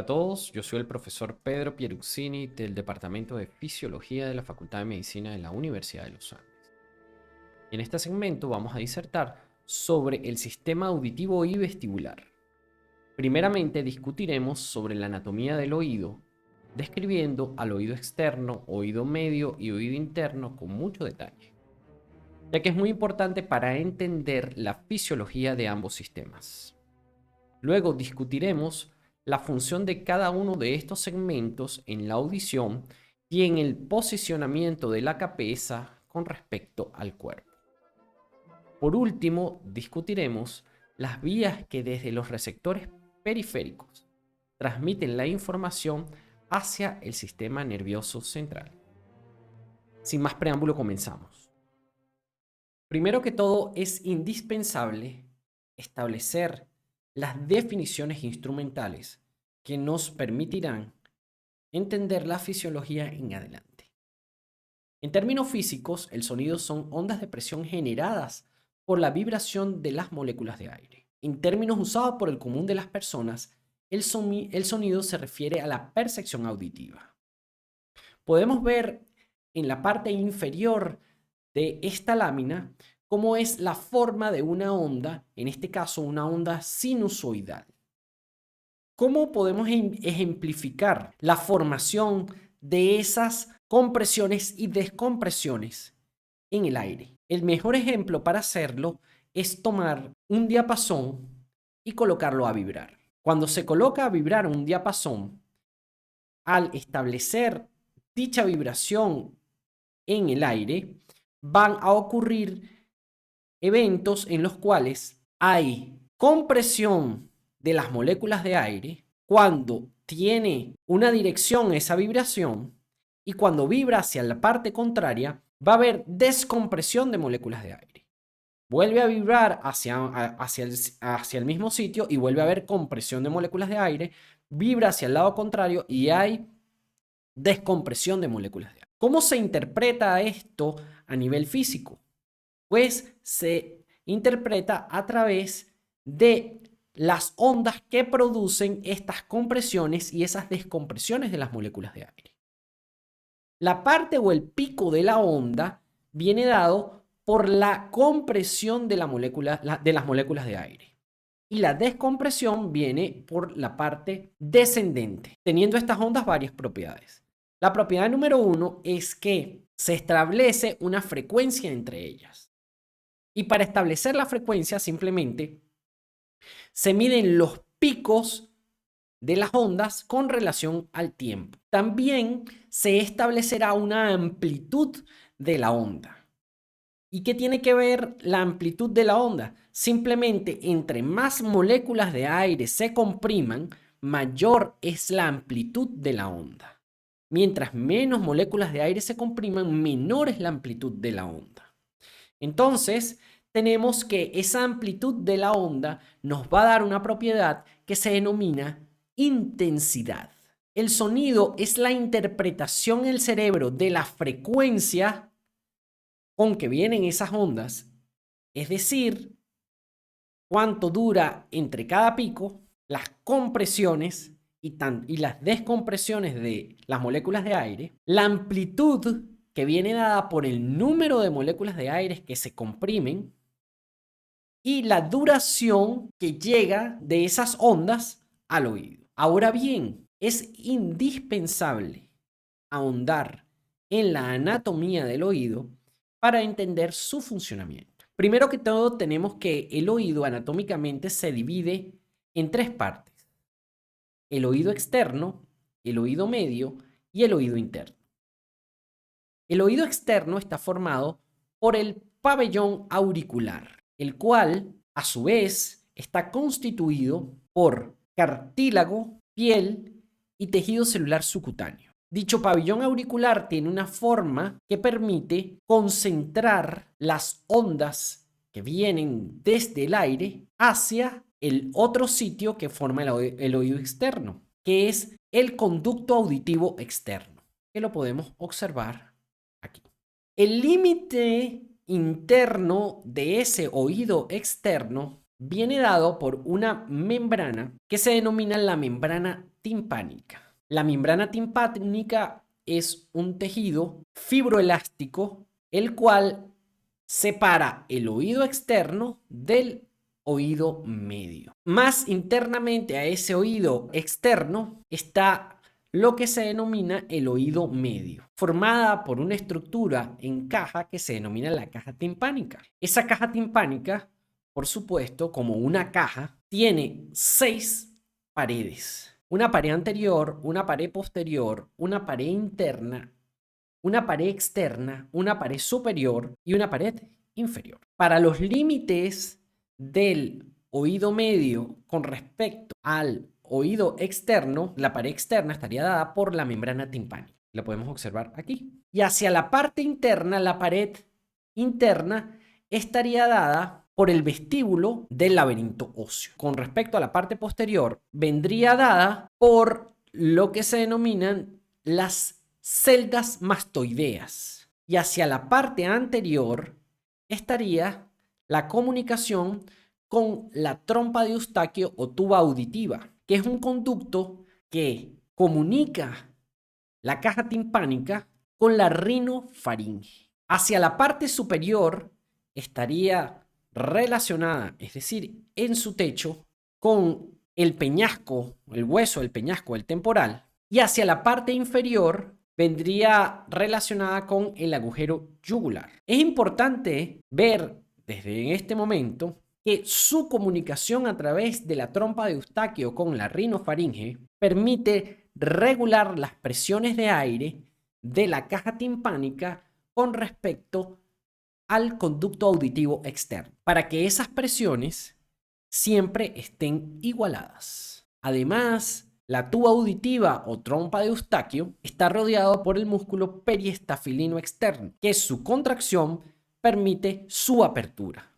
a todos, yo soy el profesor Pedro Pieruzzini del Departamento de Fisiología de la Facultad de Medicina de la Universidad de los Andes. Y en este segmento vamos a disertar sobre el sistema auditivo y vestibular. Primeramente discutiremos sobre la anatomía del oído, describiendo al oído externo, oído medio y oído interno con mucho detalle, ya que es muy importante para entender la fisiología de ambos sistemas. Luego discutiremos la función de cada uno de estos segmentos en la audición y en el posicionamiento de la cabeza con respecto al cuerpo. Por último, discutiremos las vías que desde los receptores periféricos transmiten la información hacia el sistema nervioso central. Sin más preámbulo, comenzamos. Primero que todo, es indispensable establecer las definiciones instrumentales que nos permitirán entender la fisiología en adelante. En términos físicos, el sonido son ondas de presión generadas por la vibración de las moléculas de aire. En términos usados por el común de las personas, el sonido se refiere a la percepción auditiva. Podemos ver en la parte inferior de esta lámina cómo es la forma de una onda, en este caso una onda sinusoidal. ¿Cómo podemos ejemplificar la formación de esas compresiones y descompresiones en el aire? El mejor ejemplo para hacerlo es tomar un diapasón y colocarlo a vibrar. Cuando se coloca a vibrar un diapasón, al establecer dicha vibración en el aire, van a ocurrir eventos en los cuales hay compresión de las moléculas de aire cuando tiene una dirección esa vibración, y cuando vibra hacia la parte contraria va a haber descompresión de moléculas de aire. Vuelve a vibrar hacia el mismo sitio y vuelve a haber compresión de moléculas de aire, vibra hacia el lado contrario y hay descompresión de moléculas de aire. ¿Cómo se interpreta esto a nivel físico? Pues se interpreta a través de las ondas que producen estas compresiones y esas descompresiones de las moléculas de aire. La parte o el pico de la onda viene dado por la compresión de las moléculas de aire. Y la descompresión viene por la parte descendente, teniendo estas ondas varias propiedades. La propiedad número 1 es que se establece una frecuencia entre ellas. Y para establecer la frecuencia simplemente se miden los picos de las ondas con relación al tiempo. También se establecerá una amplitud de la onda. ¿Y qué tiene que ver la amplitud de la onda? Simplemente entre más moléculas de aire se compriman, mayor es la amplitud de la onda. Mientras menos moléculas de aire se compriman, menor es la amplitud de la onda. Entonces, tenemos que esa amplitud de la onda nos va a dar una propiedad que se denomina intensidad. El sonido es la interpretación en el cerebro de la frecuencia con que vienen esas ondas, es decir, cuánto dura entre cada pico, las compresiones y las descompresiones de las moléculas de aire, la amplitud que viene dada por el número de moléculas de aire que se comprimen y la duración que llega de esas ondas al oído. Ahora bien, es indispensable ahondar en la anatomía del oído para entender su funcionamiento. Primero que todo, tenemos que el oído anatómicamente se divide en tres partes: el oído externo, el oído medio y el oído interno. El oído externo está formado por el pabellón auricular, el cual a su vez está constituido por cartílago, piel y tejido celular subcutáneo. Dicho pabellón auricular tiene una forma que permite concentrar las ondas que vienen desde el aire hacia el otro sitio que forma el oído externo, que es el conducto auditivo externo, que lo podemos observar aquí. El límite interno de ese oído externo viene dado por una membrana que se denomina la membrana timpánica. La membrana timpánica es un tejido fibroelástico, el cual separa el oído externo del oído medio. Más internamente a ese oído externo está lo que se denomina el oído medio, formada por una estructura en caja que se denomina la caja timpánica. Esa caja timpánica, por supuesto, como una caja, tiene 6 paredes. Una pared anterior, una pared posterior, una pared interna, una pared externa, una pared superior y una pared inferior. Para los límites del oído medio con respecto al oído externo, la pared externa estaría dada por la membrana timpánica. La podemos observar aquí. Y hacia la parte interna, la pared interna estaría dada por el vestíbulo del laberinto óseo. Con respecto a la parte posterior, vendría dada por lo que se denominan las celdas mastoideas. Y hacia la parte anterior estaría la comunicación con la trompa de Eustaquio o tuba auditiva, que es un conducto que comunica la caja timpánica con la rinofaringe. Hacia la parte superior estaría relacionada, es decir, en su techo, con el peñasco, el hueso del peñasco, el temporal, y hacia la parte inferior vendría relacionada con el agujero yugular. Es importante ver desde este momento que su comunicación a través de la trompa de Eustaquio con la rinofaringe permite regular las presiones de aire de la caja timpánica con respecto al conducto auditivo externo, para que esas presiones siempre estén igualadas. Además, la tuba auditiva o trompa de Eustaquio está rodeado por el músculo periestafilino externo, que su contracción permite su apertura.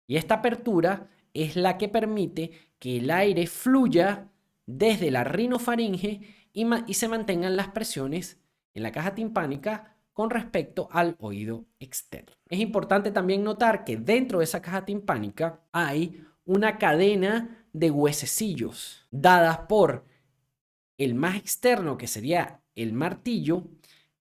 Y esta apertura es la que permite que el aire fluya desde la rinofaringe y se mantengan las presiones en la caja timpánica con respecto al oído externo. Es importante también notar que dentro de esa caja timpánica hay una cadena de huesecillos dadas por el más externo, que sería el martillo,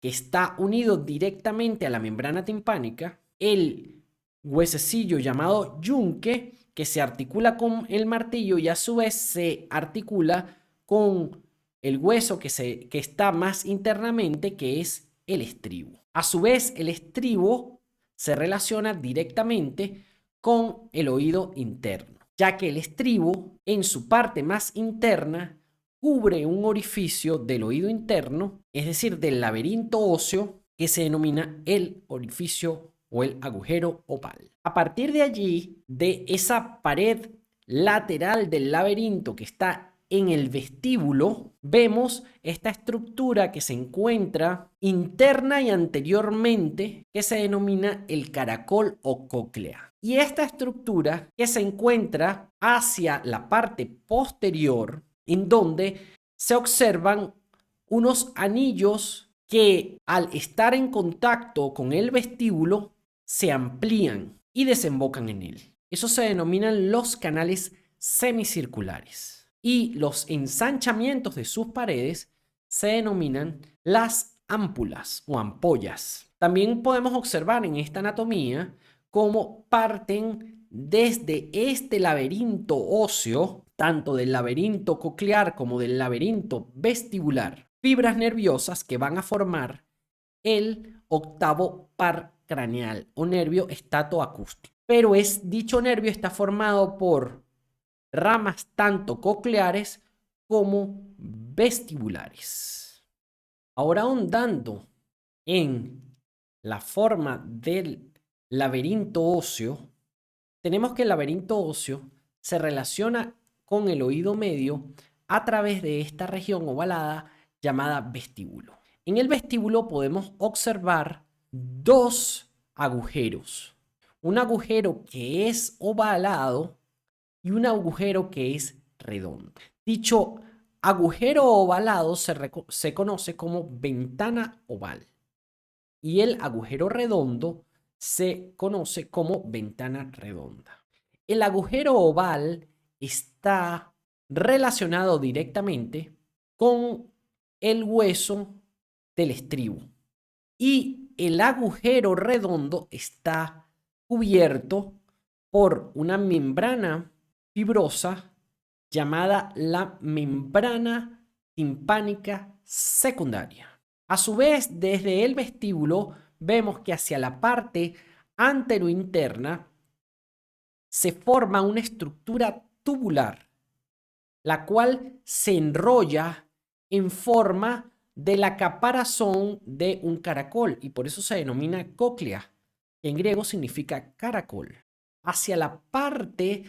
que está unido directamente a la membrana timpánica, el huesecillo llamado yunque, que se articula con el martillo y a su vez se articula con el hueso que está más internamente, que es el estribo. A su vez, el estribo se relaciona directamente con el oído interno, ya que el estribo en su parte más interna cubre un orificio del oído interno, es decir, del laberinto óseo, que se denomina el orificio o el agujero oval. A partir de allí, de esa pared lateral del laberinto que está en el vestíbulo, vemos esta estructura que se encuentra interna y anteriormente, que se denomina el caracol o cóclea. Y esta estructura que se encuentra hacia la parte posterior, en donde se observan unos anillos que al estar en contacto con el vestíbulo se amplían y desembocan en él. Eso se denominan los canales semicirculares. Y los ensanchamientos de sus paredes se denominan las ámpulas o ampollas. También podemos observar en esta anatomía cómo parten desde este laberinto óseo, tanto del laberinto coclear como del laberinto vestibular, fibras nerviosas que van a formar el octavo par craneal o nervio estatoacústico. Pero dicho nervio está formado por ramas tanto cocleares como vestibulares. Ahora, ahondando en la forma del laberinto óseo, tenemos que el laberinto óseo se relaciona con el oído medio a través de esta región ovalada llamada vestíbulo. En el vestíbulo podemos observar dos agujeros. Un agujero que es ovalado y un agujero que es redondo. Dicho agujero ovalado se conoce como ventana oval y el agujero redondo se conoce como ventana redonda. El agujero oval está relacionado directamente con el hueso del estribo. Y el agujero redondo está cubierto por una membrana fibrosa llamada la membrana timpánica secundaria. A su vez, desde el vestíbulo vemos que hacia la parte anterointerna se forma una estructura tubular, la cual se enrolla en forma de la caparazón de un caracol y por eso se denomina cóclea, que en griego significa caracol. Hacia la parte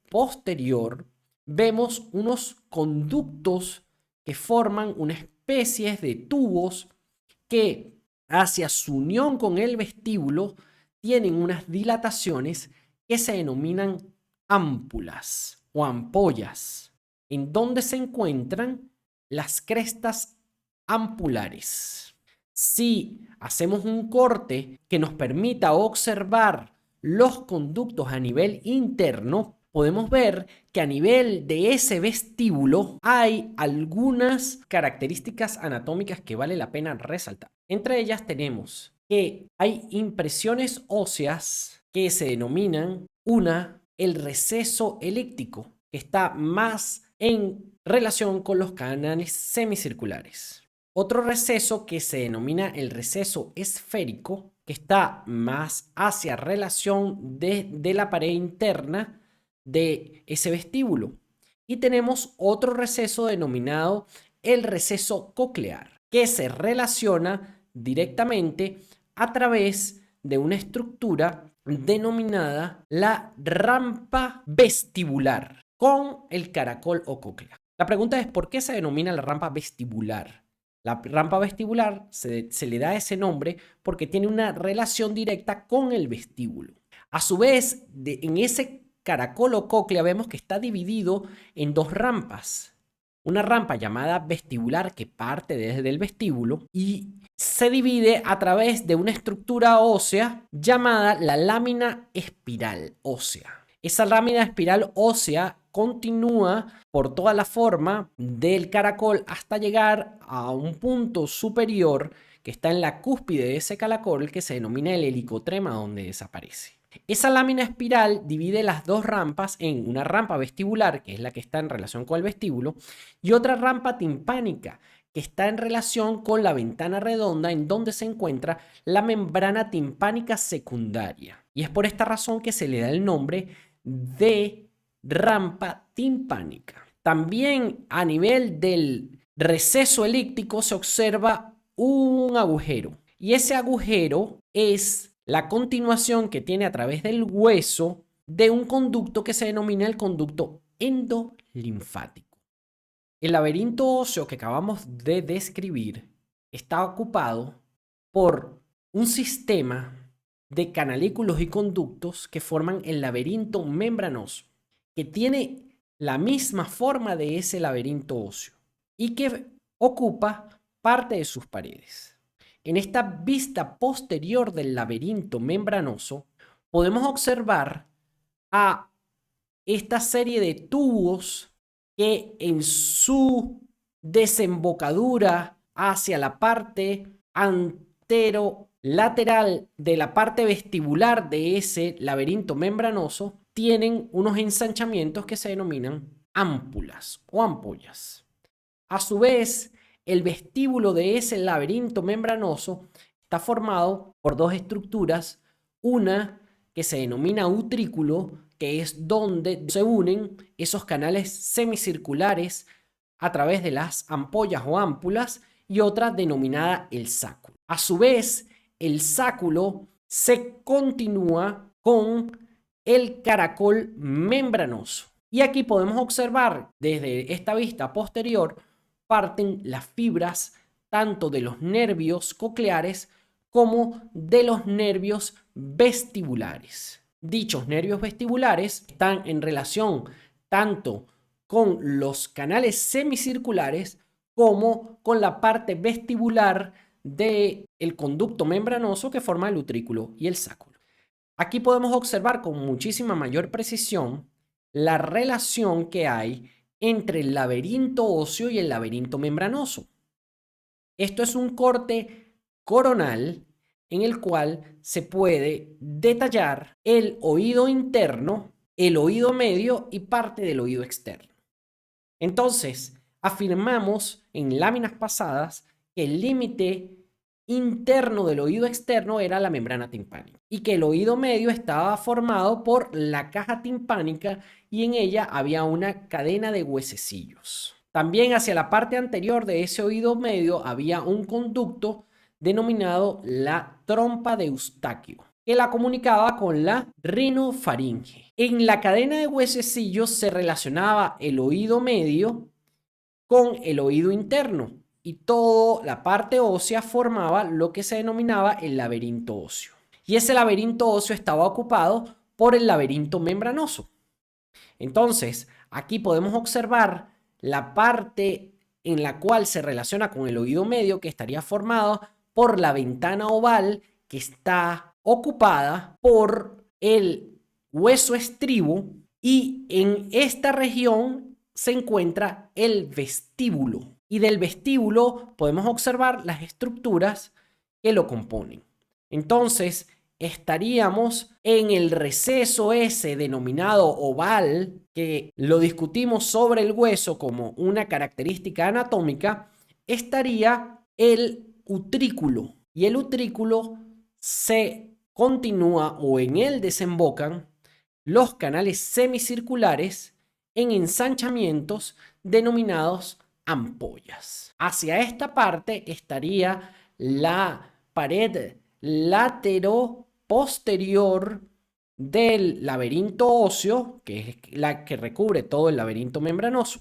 posterior vemos unos conductos que forman una especie de tubos que hacia su unión con el vestíbulo tienen unas dilataciones que se denominan ámpulas o ampollas, en donde se encuentran las crestas ampulares. Si hacemos un corte que nos permita observar los conductos a nivel interno, podemos ver que a nivel de ese vestíbulo hay algunas características anatómicas que vale la pena resaltar. Entre ellas tenemos que hay impresiones óseas que se denominan el receso elíptico, que está más en relación con los canales semicirculares. Otro receso que se denomina el receso esférico, que está más hacia relación de la pared interna de ese vestíbulo. Y tenemos otro receso denominado el receso coclear, que se relaciona directamente a través de una estructura denominada la rampa vestibular con el caracol o cóclea. La pregunta es, ¿por qué se denomina la rampa vestibular? La rampa vestibular se le da ese nombre porque tiene una relación directa con el vestíbulo. A su vez, en ese caracol o cóclea vemos que está dividido en dos rampas. Una rampa llamada vestibular que parte desde el vestíbulo y se divide a través de una estructura ósea llamada la lámina espiral ósea. Esa lámina espiral ósea continúa por toda la forma del caracol hasta llegar a un punto superior que está en la cúspide de ese caracol que se denomina el helicotrema, donde desaparece. Esa lámina espiral divide las dos rampas en una rampa vestibular, que es la que está en relación con el vestíbulo, y otra rampa timpánica, que está en relación con la ventana redonda en donde se encuentra la membrana timpánica secundaria. Y es por esta razón que se le da el nombre de rampa timpánica. También a nivel del receso elíptico se observa un agujero, y ese agujero es la continuación que tiene a través del hueso de un conducto que se denomina el conducto endolinfático. El laberinto óseo que acabamos de describir está ocupado por un sistema de canalículos y conductos que forman el laberinto membranoso, que tiene la misma forma de ese laberinto óseo y que ocupa parte de sus paredes. En esta vista posterior del laberinto membranoso podemos observar a esta serie de tubos que en su desembocadura hacia la parte anterolateral de la parte vestibular de ese laberinto membranoso tienen unos ensanchamientos que se denominan ámpulas o ampollas. A su vez, el vestíbulo de ese laberinto membranoso está formado por dos estructuras, una que se denomina utrículo, que es donde se unen esos canales semicirculares a través de las ampollas o ámpulas, y otra denominada el sáculo. A su vez, el sáculo se continúa con el caracol membranoso. Y aquí podemos observar desde esta vista posterior parten las fibras tanto de los nervios cocleares como de los nervios vestibulares. Dichos nervios vestibulares están en relación tanto con los canales semicirculares como con la parte vestibular del conducto membranoso que forma el utrículo y el sáculo. Aquí podemos observar con muchísima mayor precisión la relación que hay entre el laberinto óseo y el laberinto membranoso. Esto es un corte coronal en el cual se puede detallar el oído interno, el oído medio y parte del oído externo. Entonces, afirmamos en láminas pasadas que el límite interno del oído externo era la membrana timpánica y que el oído medio estaba formado por la caja timpánica y en ella había una cadena de huesecillos. También hacia la parte anterior de ese oído medio había un conducto denominado la trompa de Eustaquio, que la comunicaba con la rinofaringe. En la cadena de huesecillos se relacionaba el oído medio con el oído interno y toda la parte ósea formaba lo que se denominaba el laberinto óseo. Y ese laberinto óseo estaba ocupado por el laberinto membranoso. Entonces, aquí podemos observar la parte en la cual se relaciona con el oído medio, que estaría formado por la ventana oval que está ocupada por el hueso estribo, y en esta región se encuentra el vestíbulo. Y del vestíbulo podemos observar las estructuras que lo componen. Entonces, estaríamos en el receso ese denominado oval, que lo discutimos sobre el hueso como una característica anatómica. Estaría el utrículo, y el utrículo se continúa o en él desembocan los canales semicirculares en ensanchamientos denominados ampollas. Hacia esta parte estaría la pared posterior del laberinto óseo, que es la que recubre todo el laberinto membranoso.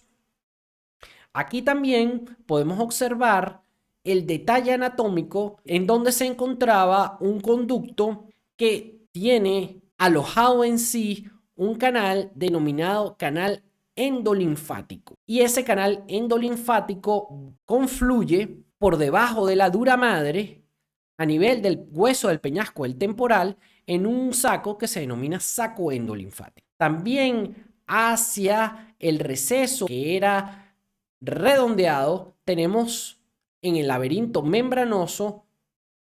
Aquí también podemos observar el detalle anatómico en donde se encontraba un conducto que tiene alojado en sí un canal denominado canal endolinfático. Y ese canal endolinfático confluye por debajo de la dura madre a nivel del hueso del peñasco del temporal en un saco que se denomina saco endolinfático. También hacia el receso, que era redondeado, tenemos en el laberinto membranoso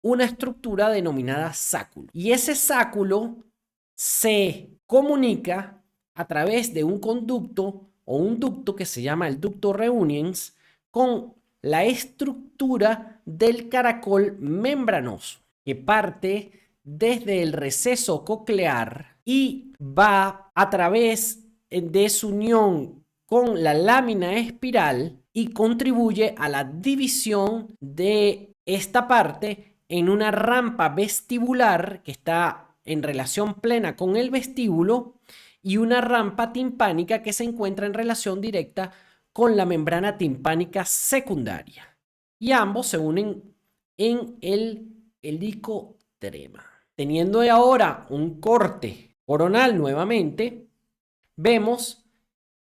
una estructura denominada sáculo. Y ese sáculo se comunica a través de un conducto o un ducto que se llama el ducto Reuniens con la estructura del caracol membranoso, que parte desde el receso coclear y va a través de su unión con la lámina espiral y contribuye a la división de esta parte en una rampa vestibular que está en relación plena con el vestíbulo y una rampa timpánica que se encuentra en relación directa con la membrana timpánica secundaria. Y ambos se unen en el helicotrema. Teniendo ahora un corte coronal nuevamente, vemos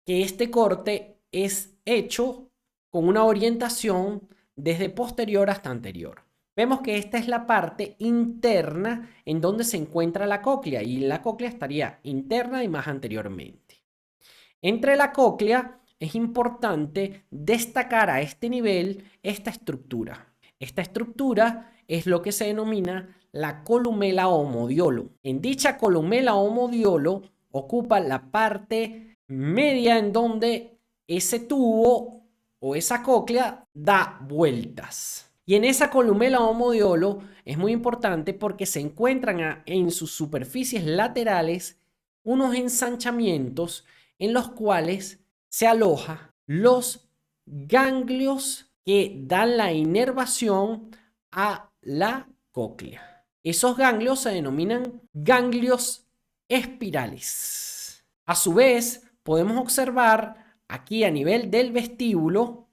que este corte es hecho con una orientación desde posterior hasta anterior. Vemos que esta es la parte interna en donde se encuentra la cóclea, y la cóclea estaría interna y más anteriormente. Entre la cóclea es importante destacar a este nivel esta estructura. Esta estructura es lo que se denomina la columela homodiolo. En dicha columela homodiolo ocupa la parte media en donde ese tubo o esa cóclea da vueltas. Y en esa columela homodiolo es muy importante porque se encuentran en sus superficies laterales unos ensanchamientos en los cuales se alojan los ganglios que dan la inervación a la cóclea. Esos ganglios se denominan ganglios espirales. A su vez, podemos observar aquí a nivel del vestíbulo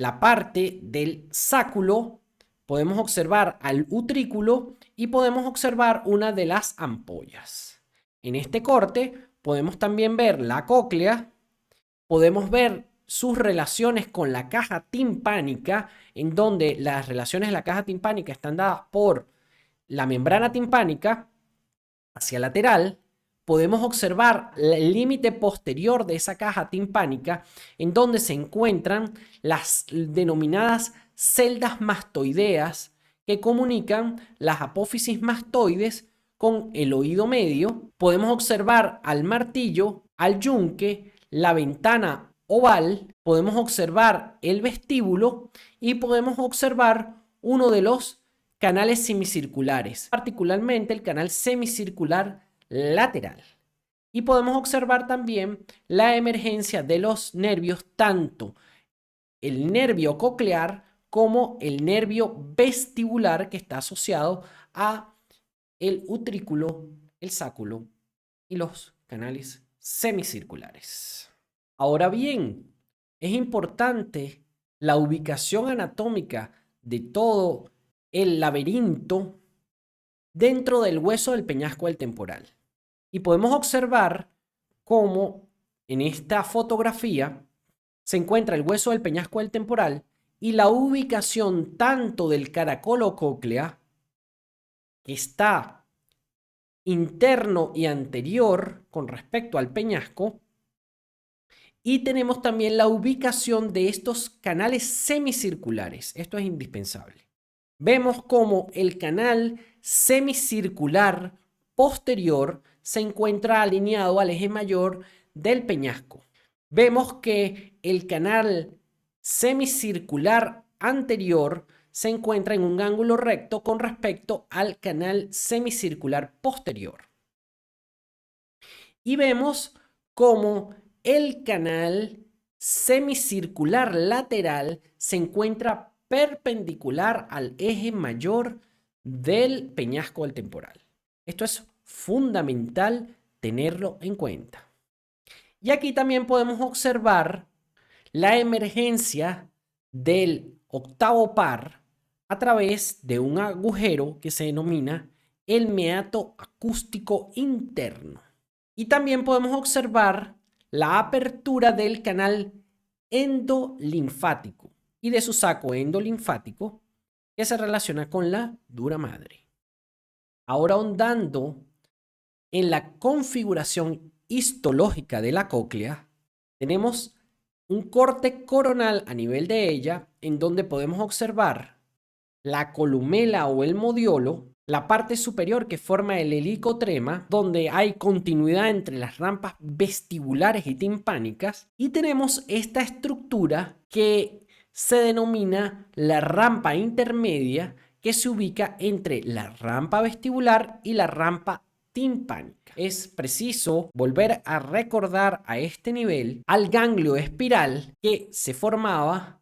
la parte del sáculo, podemos observar al utrículo y podemos observar una de las ampollas. En este corte podemos también ver la cóclea, podemos ver sus relaciones con la caja timpánica, en donde las relaciones de la caja timpánica están dadas por la membrana timpánica hacia lateral, podemos observar el límite posterior de esa caja timpánica en donde se encuentran las denominadas celdas mastoideas que comunican las apófisis mastoides con el oído medio. Podemos observar al martillo, al yunque, la ventana oval, podemos observar el vestíbulo y podemos observar uno de los canales semicirculares, particularmente el canal semicircular lateral. Y podemos observar también la emergencia de los nervios, tanto el nervio coclear como el nervio vestibular, que está asociado a el utrículo, el sáculo y los canales semicirculares. Ahora bien, es importante la ubicación anatómica de todo el laberinto dentro del hueso del peñasco del temporal. Y podemos observar cómo en esta fotografía se encuentra el hueso del peñasco del temporal y la ubicación tanto del caracolo cóclea, que está interno y anterior con respecto al peñasco, y tenemos también la ubicación de estos canales semicirculares. Esto es indispensable. Vemos cómo el canal semicircular posterior se encuentra alineado al eje mayor del peñasco. Vemos que el canal semicircular anterior se encuentra en un ángulo recto con respecto al canal semicircular posterior. Y vemos cómo el canal semicircular lateral se encuentra perpendicular al eje mayor del peñasco del temporal. Esto es fundamental tenerlo en cuenta. Y aquí también podemos observar la emergencia del octavo par a través de un agujero que se denomina el meato acústico interno. Y también podemos observar la apertura del canal endolinfático y de su saco endolinfático que se relaciona con la dura madre. Ahora ahondando en la configuración histológica de la cóclea, tenemos un corte coronal a nivel de ella en donde podemos observar la columela o el modiolo, la parte superior que forma el helicotrema, donde hay continuidad entre las rampas vestibulares y timpánicas, y tenemos esta estructura que se denomina la rampa intermedia, que se ubica entre la rampa vestibular y la rampa timpánica. Es preciso volver a recordar a este nivel al ganglio espiral que se formaba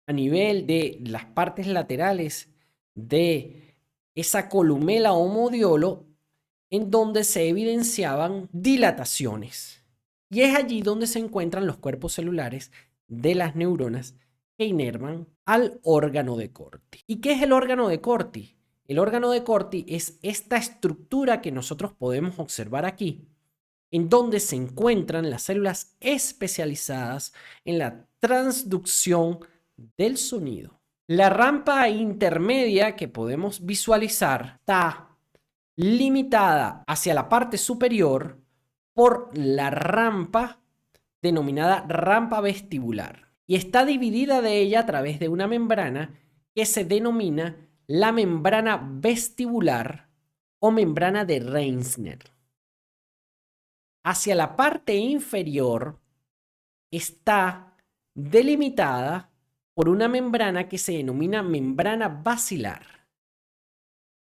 a nivel de las partes laterales de esa columela o modiolo, en donde se evidenciaban dilataciones. Y es allí donde se encuentran los cuerpos celulares de las neuronas que inervan al órgano de Corti. ¿Y qué es el órgano de Corti? El órgano de Corti es esta estructura que nosotros podemos observar aquí, en donde se encuentran las células especializadas en la transducción del sonido. La rampa intermedia que podemos visualizar está limitada hacia la parte superior por la rampa denominada rampa vestibular y está dividida de ella a través de una membrana que se denomina la membrana vestibular o membrana de Reissner. Hacia la parte inferior está delimitada por una membrana que se denomina membrana basilar.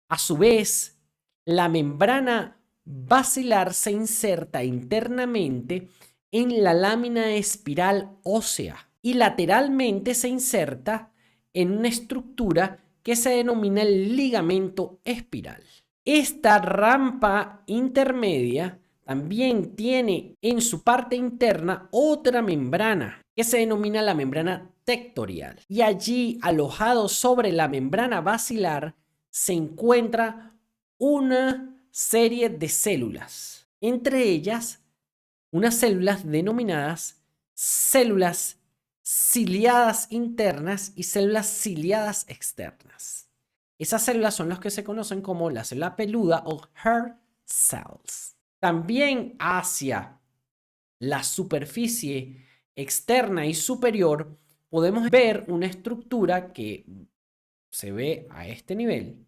A su vez, la membrana basilar se inserta internamente en la lámina espiral ósea y lateralmente se inserta en una estructura que se denomina el ligamento espiral. Esta rampa intermedia también tiene en su parte interna otra membrana que se denomina la membrana tectorial. Y allí, alojado sobre la membrana basilar, se encuentra una serie de células. Entre ellas, unas células denominadas células ciliadas internas y células ciliadas externas. Esas células son las que se conocen como la célula peluda o hair cells. También hacia la superficie externa y superior podemos ver una estructura que se ve a este nivel.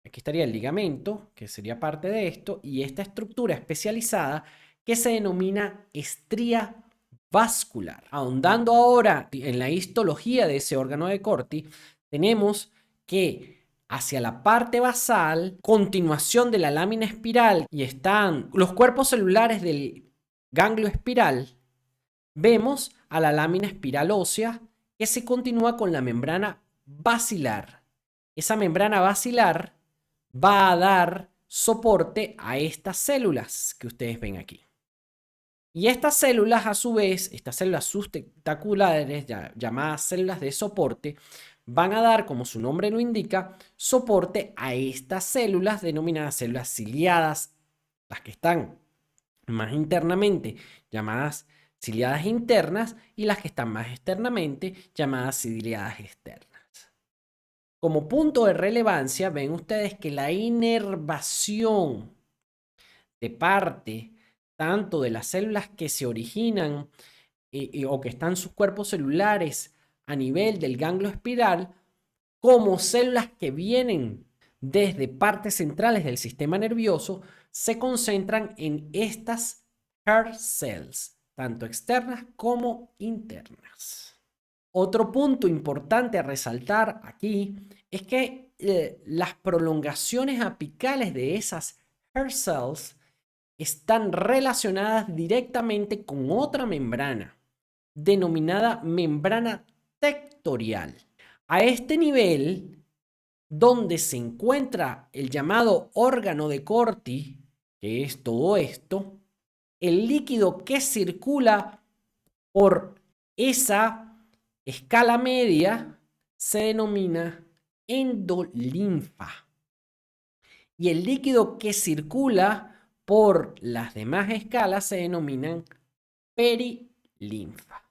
Aquí estaría el ligamento, que sería parte de esto, y esta estructura especializada que se denomina estría vascular. Ahondando ahora en la histología de ese órgano de Corti, tenemos que hacia la parte basal, continuación de la lámina espiral, y están los cuerpos celulares del ganglio espiral, vemos a la lámina espiral ósea que se continúa con la membrana basilar. Esa membrana basilar va a dar soporte a estas células que ustedes ven aquí. Y estas células, a su vez, estas células sustentaculares, llamadas células de soporte, van a dar, como su nombre lo indica, soporte a estas células denominadas células ciliadas, las que están más internamente llamadas ciliadas internas y las que están más externamente llamadas ciliadas externas. Como punto de relevancia, ven ustedes que la inervación de parte tanto de las células que se originan o que están en sus cuerpos celulares a nivel del ganglio espiral, como células que vienen desde partes centrales del sistema nervioso, se concentran en estas hair cells, tanto externas como internas. Otro punto importante a resaltar aquí es que las prolongaciones apicales de esas hair cells están relacionadas directamente con otra membrana, denominada membrana tectorial. A este nivel, donde se encuentra el llamado órgano de Corti, que es todo esto, el líquido que circula por esa escala media se denomina endolinfa. Y el líquido que circula por las demás escalas se denominan perilinfa.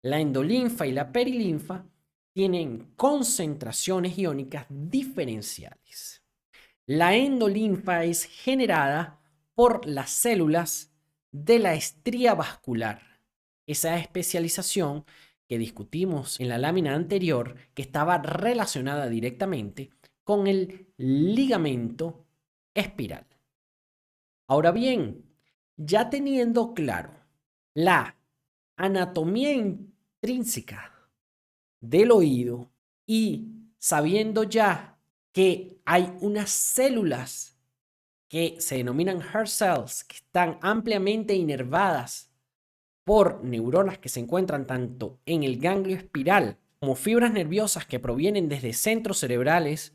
La endolinfa y la perilinfa tienen concentraciones iónicas diferenciales. La endolinfa es generada por las células de la estría vascular, esa especialización que discutimos en la lámina anterior, que estaba relacionada directamente con el ligamento espiral. Ahora bien, ya teniendo claro la anatomía intrínseca del oído y sabiendo ya que hay unas células que se denominan hair cells, que están ampliamente inervadas por neuronas que se encuentran tanto en el ganglio espiral como fibras nerviosas que provienen desde centros cerebrales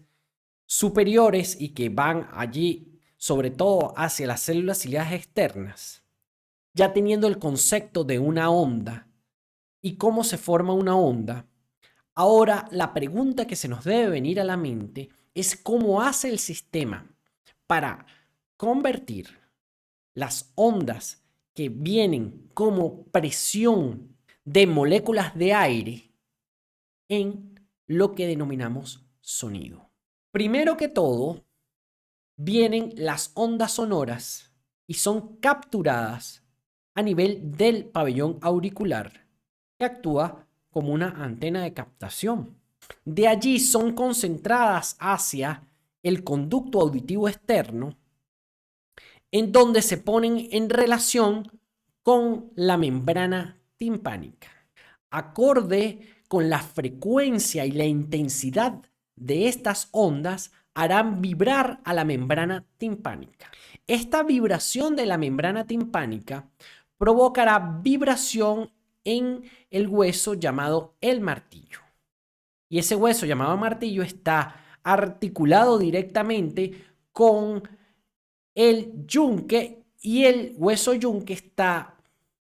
superiores y que van allí sobre todo hacia las células ciliadas externas, ya teniendo el concepto de una onda y cómo se forma una onda, ahora la pregunta que se nos debe venir a la mente es cómo hace el sistema para convertir las ondas que vienen como presión de moléculas de aire en lo que denominamos sonido. Primero que todo, vienen las ondas sonoras y son capturadas a nivel del pabellón auricular, que actúa como una antena de captación. De allí son concentradas hacia el conducto auditivo externo, en donde se ponen en relación con la membrana timpánica. Acorde con la frecuencia y la intensidad de estas ondas, harán vibrar a la membrana timpánica. Esta vibración de la membrana timpánica provocará vibración en el hueso llamado el martillo. Y ese hueso llamado martillo está articulado directamente con el yunque y el hueso yunque está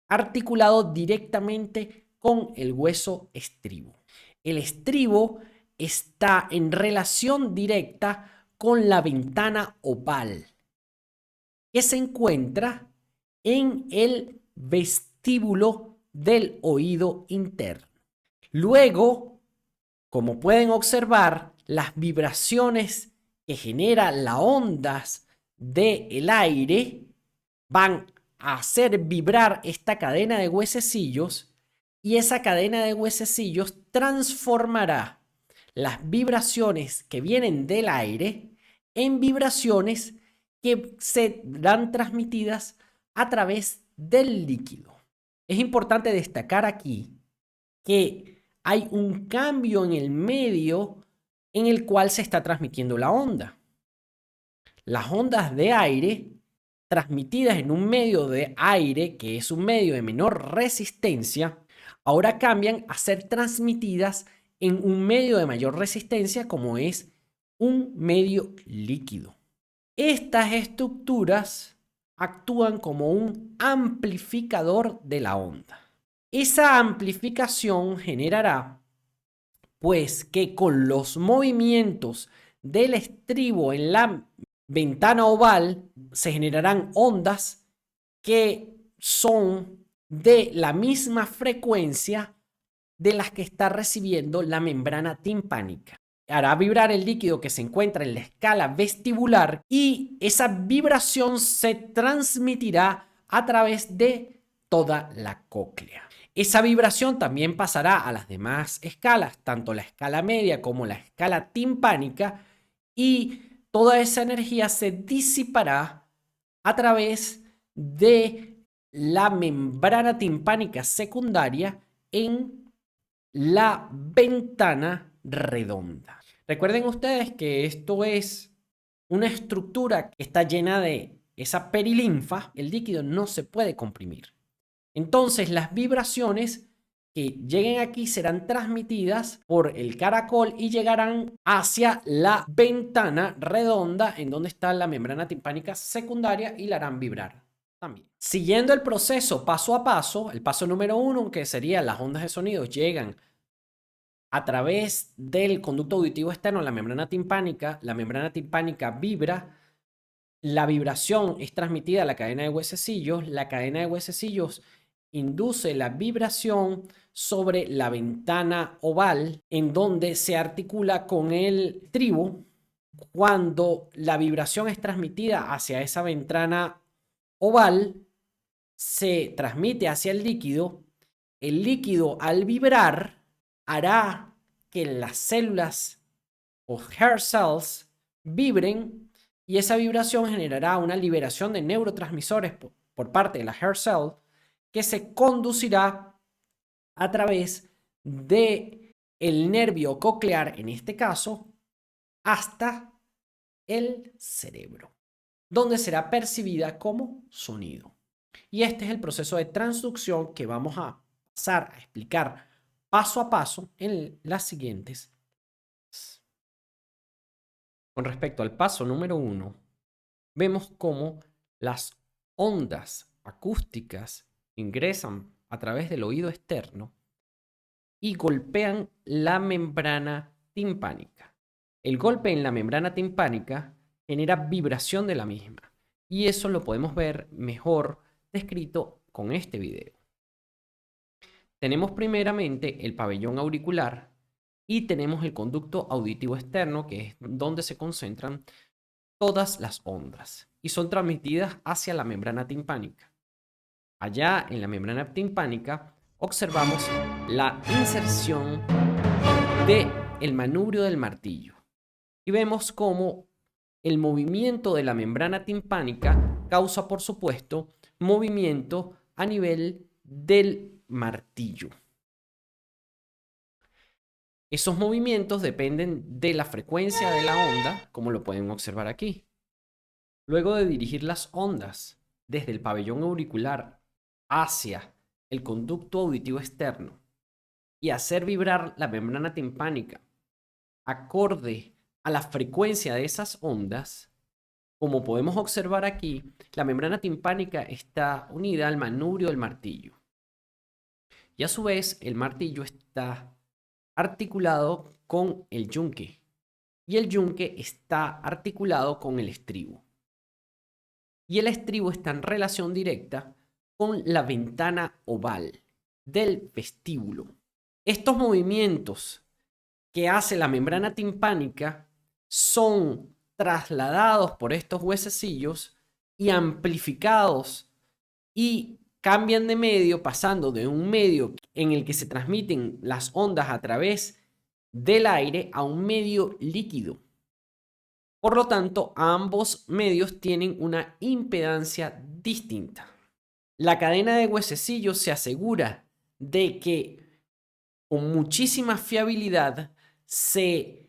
articulado directamente con el hueso estribo. El estribo está en relación directa con la ventana oval que se encuentra en el vestíbulo del oído interno. Luego, como pueden observar, las vibraciones que genera las ondas del aire van a hacer vibrar esta cadena de huesecillos y esa cadena de huesecillos transformará las vibraciones que vienen del aire en vibraciones que serán transmitidas a través del líquido. Es importante destacar aquí que hay un cambio en el medio en el cual se está transmitiendo la onda. Las ondas de aire transmitidas en un medio de aire, que es un medio de menor resistencia, ahora cambian a ser transmitidas en un medio de mayor resistencia, como es un medio líquido. Estas estructuras actúan como un amplificador de la onda. Esa amplificación generará, pues, que con los movimientos del estribo en la ventana oval se generarán ondas que son de la misma frecuencia de las que está recibiendo la membrana timpánica. Hará vibrar el líquido que se encuentra en la escala vestibular y esa vibración se transmitirá a través de toda la cóclea. Esa vibración también pasará a las demás escalas, tanto la escala media como la escala timpánica, y toda esa energía se disipará a través de la membrana timpánica secundaria en la ventana redonda. Recuerden ustedes que esto es una estructura que está llena de esa perilinfa. El líquido no se puede comprimir. Entonces las vibraciones que lleguen aquí serán transmitidas por el caracol y llegarán hacia la ventana redonda en donde está la membrana timpánica secundaria y la harán vibrar también. Siguiendo el proceso paso a paso, el paso número 1, que sería las ondas de sonido, llegan a través del conducto auditivo externo, la membrana timpánica vibra, la vibración es transmitida a la cadena de huesecillos, la cadena de huesecillos induce la vibración sobre la ventana oval en donde se articula con el estribo. Cuando la vibración es transmitida hacia esa ventana oval, se transmite hacia el líquido al vibrar hará que las células o hair cells vibren y esa vibración generará una liberación de neurotransmisores por parte de la hair cell que se conducirá a través de el nervio coclear, en este caso, hasta el cerebro, donde será percibida como sonido. Y este es el proceso de transducción que vamos a pasar a explicar paso a paso en las siguientes. Con respecto al paso número 1, vemos cómo las ondas acústicas ingresan a través del oído externo y golpean la membrana timpánica. El golpe en la membrana timpánica genera vibración de la misma y eso lo podemos ver mejor descrito con este video. Tenemos primeramente el pabellón auricular y tenemos el conducto auditivo externo, que es donde se concentran todas las ondas y son transmitidas hacia la membrana timpánica. Allá en la membrana timpánica observamos la inserción del manubrio del martillo y vemos cómo el movimiento de la membrana timpánica causa, por supuesto, movimiento a nivel del martillo. Esos movimientos dependen de la frecuencia de la onda, como lo pueden observar aquí. Luego de dirigir las ondas desde el pabellón auricular hacia el conducto auditivo externo y hacer vibrar la membrana timpánica acorde a la frecuencia de esas ondas, como podemos observar aquí, la membrana timpánica está unida al manubrio del martillo. Y a su vez, el martillo está articulado con el yunque. Y el yunque está articulado con el estribo. Y el estribo está en relación directa con la ventana oval del vestíbulo. Estos movimientos que hace la membrana timpánica son trasladados por estos huesecillos y amplificados y cambian de medio, pasando de un medio en el que se transmiten las ondas a través del aire a un medio líquido. Por lo tanto, ambos medios tienen una impedancia distinta. La cadena de huesecillos se asegura de que con muchísima fiabilidad se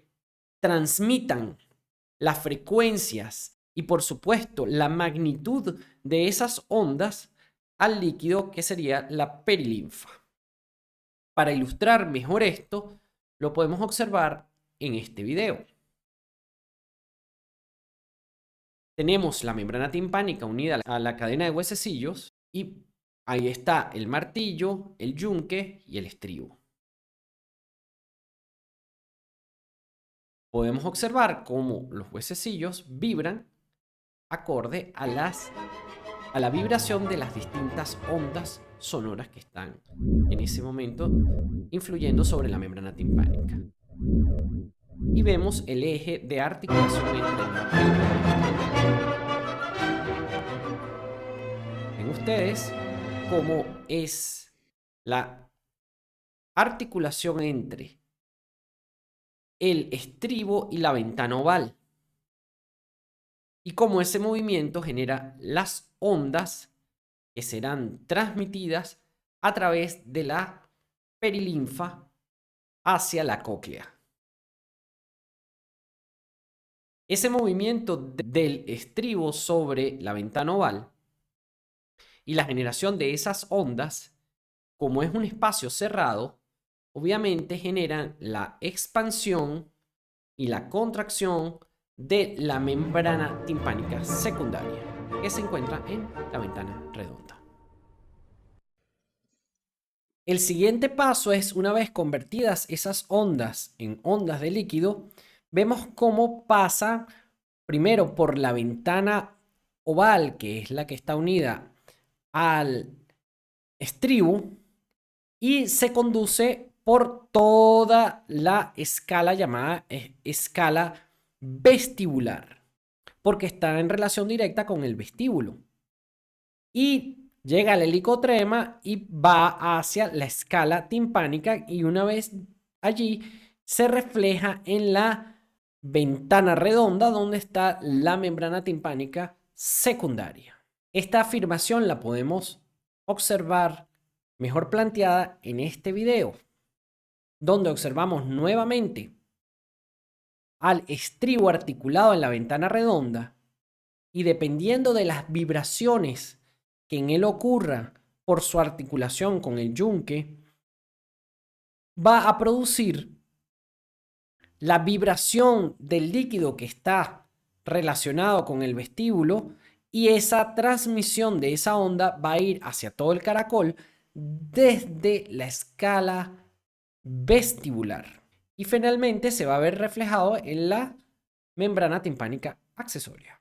transmitan las frecuencias y, por supuesto, la magnitud de esas ondas al líquido que sería la perilinfa. Para ilustrar mejor esto, lo podemos observar en este video. Tenemos la membrana timpánica unida a la cadena de huesecillos y ahí está el martillo, el yunque y el estribo. Podemos observar cómo los huesecillos vibran acorde a la vibración de las distintas ondas sonoras que están en ese momento influyendo sobre la membrana timpánica. Y vemos el eje de articulación entre el martillo. Ven ustedes cómo es la articulación entre el estribo y la ventana oval y cómo ese movimiento genera las ondas que serán transmitidas a través de la perilinfa hacia la cóclea. Ese movimiento del estribo sobre la ventana oval y la generación de esas ondas, como es un espacio cerrado, obviamente generan la expansión y la contracción de la membrana timpánica secundaria, que se encuentra en la ventana redonda. El siguiente paso es, una vez convertidas esas ondas en ondas de líquido, vemos cómo pasa primero por la ventana oval, que es la que está unida al estribo, y se conduce por toda la escala llamada escala vestibular, porque está en relación directa con el vestíbulo. Y llega al helicotrema y va hacia la escala timpánica, y una vez allí se refleja en la ventana redonda donde está la membrana timpánica secundaria. Esta afirmación la podemos observar mejor planteada en este video, donde observamos nuevamente al estribo articulado en la ventana redonda, y dependiendo de las vibraciones que en él ocurra por su articulación con el yunque, va a producir la vibración del líquido que está relacionado con el vestíbulo, y esa transmisión de esa onda va a ir hacia todo el caracol desde la escala vestibular y finalmente se va a ver reflejado en la membrana timpánica accesoria.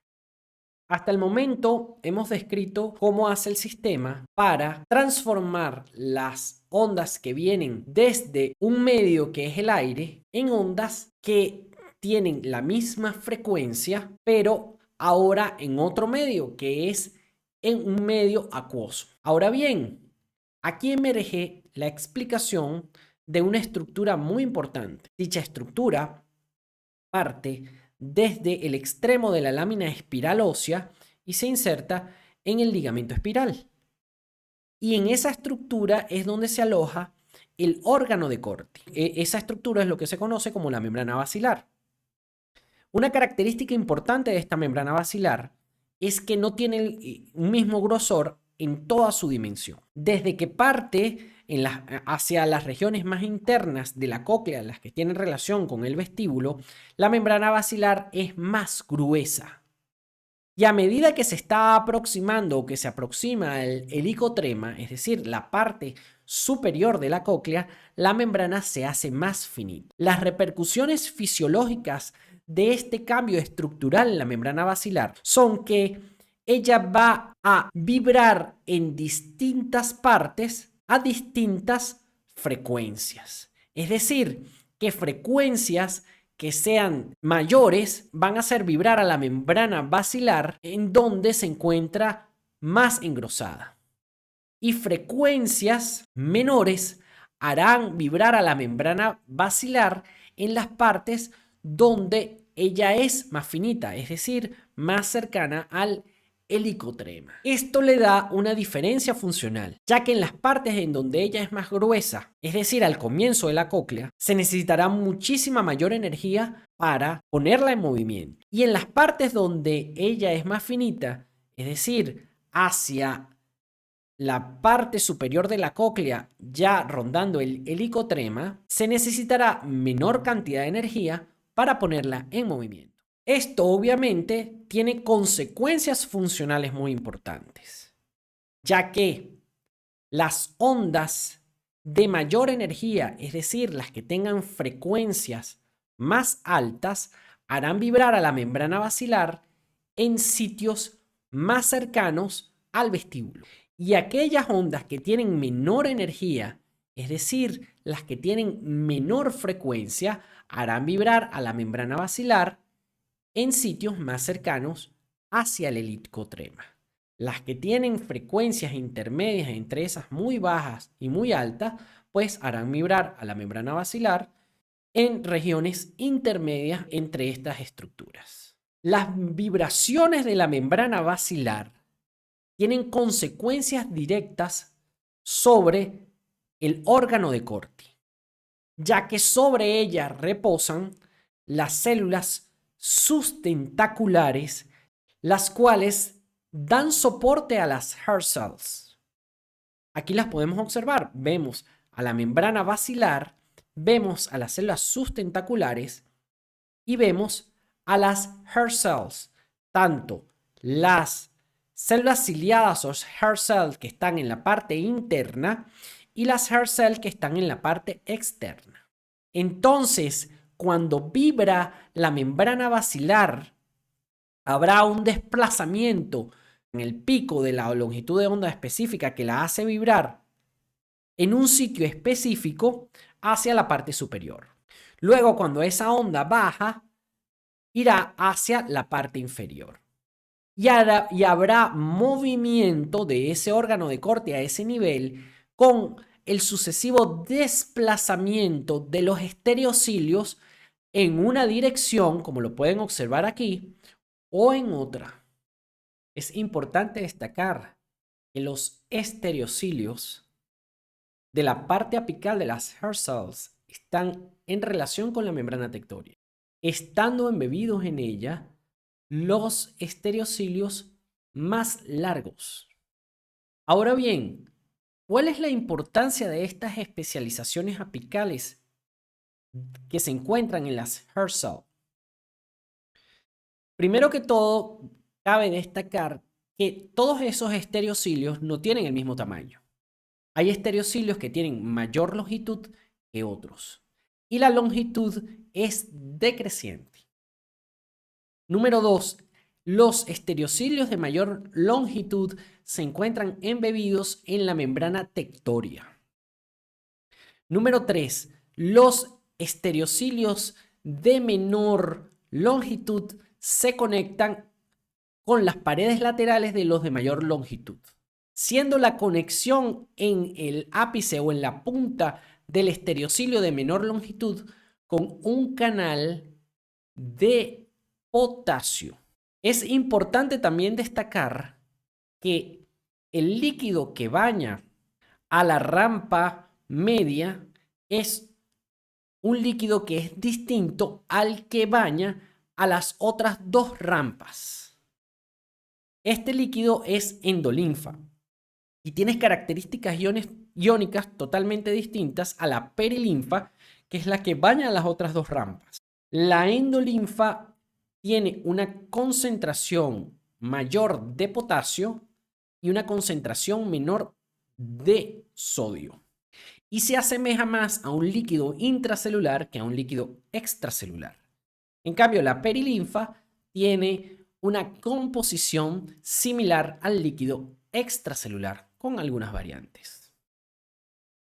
Hasta el momento hemos descrito cómo hace el sistema para transformar las ondas que vienen desde un medio que es el aire en ondas que tienen la misma frecuencia, pero ahora en otro medio, que es en un medio acuoso. Ahora bien, aquí emerge la explicación de una estructura muy importante. Dicha estructura parte desde el extremo de la lámina espiral ósea y se inserta en el ligamento espiral. Y en esa estructura es donde se aloja el órgano de Corti. Esa estructura es lo que se conoce como la membrana basilar. Una característica importante de esta membrana basilar es que no tiene un mismo grosor en toda su dimensión. Desde que parte hacia las regiones más internas de la cóclea, las que tienen relación con el vestíbulo, la membrana basilar es más gruesa. Y a medida que se está aproximando o que se aproxima al helicotrema, es decir, la parte superior de la cóclea, la membrana se hace más finita. Las repercusiones fisiológicas de este cambio estructural en la membrana basilar son que ella va a vibrar en distintas partes a distintas frecuencias. Es decir, que frecuencias que sean mayores van a hacer vibrar a la membrana basilar en donde se encuentra más engrosada. Y frecuencias menores harán vibrar a la membrana basilar en las partes donde ella es más finita, es decir, más cercana al helicotrema. Esto le da una diferencia funcional, ya que en las partes en donde ella es más gruesa, es decir, al comienzo de la cóclea, se necesitará muchísima mayor energía para ponerla en movimiento. Y en las partes donde ella es más finita, es decir, hacia la parte superior de la cóclea, ya rondando el helicotrema, se necesitará menor cantidad de energía para ponerla en movimiento. Esto obviamente tiene consecuencias funcionales muy importantes, ya que las ondas de mayor energía, es decir, las que tengan frecuencias más altas, harán vibrar a la membrana basilar en sitios más cercanos al vestíbulo. Y aquellas ondas que tienen menor energía, es decir, las que tienen menor frecuencia, harán vibrar a la membrana basilar en sitios más cercanos hacia el helicotrema. Las que tienen frecuencias intermedias entre esas muy bajas y muy altas, pues harán vibrar a la membrana basilar en regiones intermedias entre estas estructuras. Las vibraciones de la membrana basilar tienen consecuencias directas sobre el órgano de Corti, ya que sobre ella reposan las células sustentaculares, las cuales dan soporte a las hair cells. Aquí las podemos observar. Vemos a la membrana basilar, vemos a las células sustentaculares y vemos a las hair cells, tanto las células ciliadas o hair cells que están en la parte interna y las hair cells que están en la parte externa. Entonces, cuando vibra la membrana basilar, habrá un desplazamiento en el pico de la longitud de onda específica que la hace vibrar en un sitio específico hacia la parte superior. Luego, cuando esa onda baja, irá hacia la parte inferior. Y habrá movimiento de ese órgano de corte a ese nivel con el sucesivo desplazamiento de los estereocilios en una dirección, como lo pueden observar aquí, o en otra. Es importante destacar que los estereocilios de la parte apical de las hair cells están en relación con la membrana tectórea. Estando embebidos en ella, los estereocilios más largos. Ahora bien, ¿cuál es la importancia de estas especializaciones apicales que se encuentran en las hair cells? Primero que todo, cabe destacar que todos esos estereocilios no tienen el mismo tamaño. Hay estereocilios que tienen mayor longitud que otros. Y la longitud es decreciente. Número 2. Los estereocilios de mayor longitud se encuentran embebidos en la membrana tectórea. Número 3. Los estereocilios de menor longitud se conectan con las paredes laterales de los de mayor longitud, siendo la conexión en el ápice o en la punta del estereocilio de menor longitud con un canal de potasio. Es importante también destacar que el líquido que baña a la rampa media es un líquido que es distinto al que baña a las otras dos rampas. Este líquido es endolinfa y tiene características iónicas totalmente distintas a la perilinfa, que es la que baña a las otras dos rampas. La endolinfa tiene una concentración mayor de potasio y una concentración menor de sodio. Y se asemeja más a un líquido intracelular que a un líquido extracelular. En cambio, la perilinfa tiene una composición similar al líquido extracelular, con algunas variantes.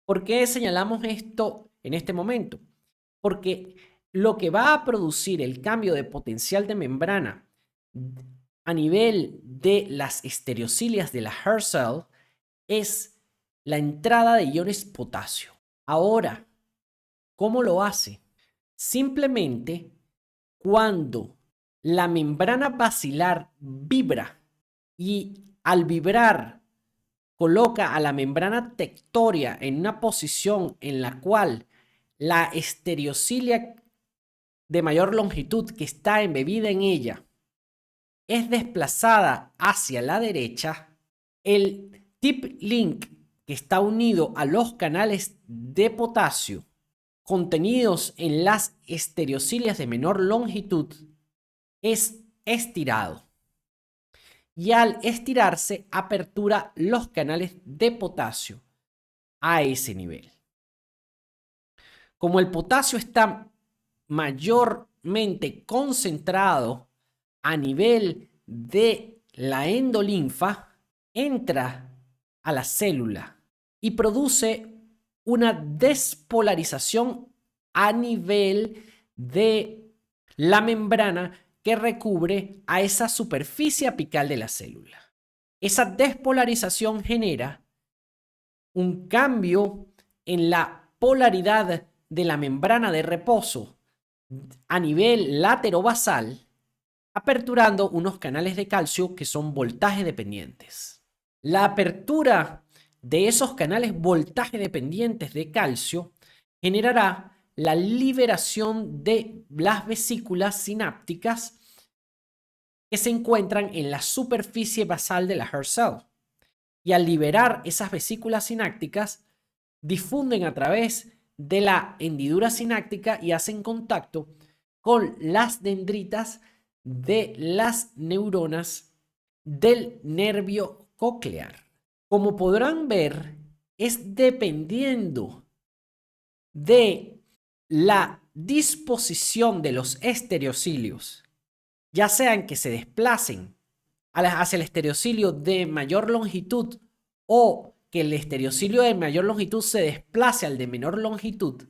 ¿Por qué señalamos esto en este momento? Porque lo que va a producir el cambio de potencial de membrana a nivel de las estereocilias de la hair cell es la entrada de iones potasio. Ahora, ¿cómo lo hace? Simplemente cuando la membrana basilar vibra y al vibrar coloca a la membrana tectoria en una posición en la cual la estereocilia de mayor longitud que está embebida en ella es desplazada hacia la derecha, el tip link que está unido a los canales de potasio contenidos en las estereocilias de menor longitud es estirado. Y al estirarse, apertura los canales de potasio a ese nivel. Como el potasio está mayormente concentrado a nivel de la endolinfa, entra a la célula y produce una despolarización a nivel de la membrana que recubre a esa superficie apical de la célula. Esa despolarización genera un cambio en la polaridad de la membrana de reposo a nivel laterobasal, aperturando unos canales de calcio que son voltaje dependientes. La apertura de esos canales voltaje dependientes de calcio generará la liberación de las vesículas sinápticas que se encuentran en la superficie basal de la hair cell. Y al liberar esas vesículas sinápticas, difunden a través de la hendidura sináptica y hacen contacto con las dendritas de las neuronas del nervio coclear. Como podrán ver, es dependiendo de la disposición de los estereocilios, ya sean que se desplacen hacia el estereocilio de mayor longitud o que el estereocilio de mayor longitud se desplace al de menor longitud,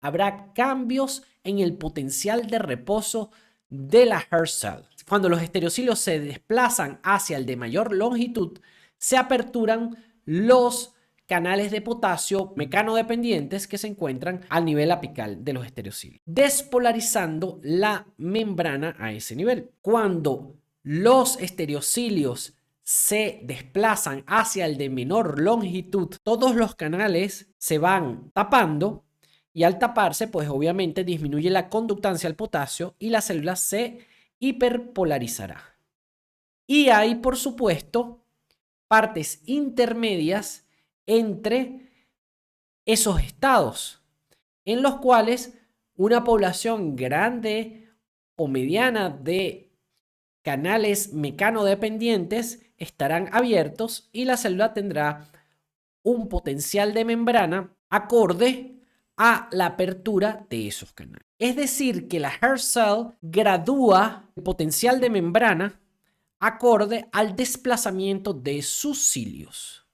habrá cambios en el potencial de reposo de la hair cell. Cuando los estereocilios se desplazan hacia el de mayor longitud, se aperturan los canales de potasio mecanodependientes que se encuentran al nivel apical de los estereocilios, despolarizando la membrana a ese nivel. Cuando los estereocilios se desplazan hacia el de menor longitud, todos los canales se van tapando y al taparse, pues obviamente disminuye la conductancia al potasio y la célula se hiperpolarizará. Y hay, por supuesto, partes intermedias entre esos estados, en los cuales una población grande o mediana de canales mecanodependientes estarán abiertos y la célula tendrá un potencial de membrana acorde a la apertura de esos canales. Es decir, que la hair cell gradúa el potencial de membrana acorde al desplazamiento de sus cilios.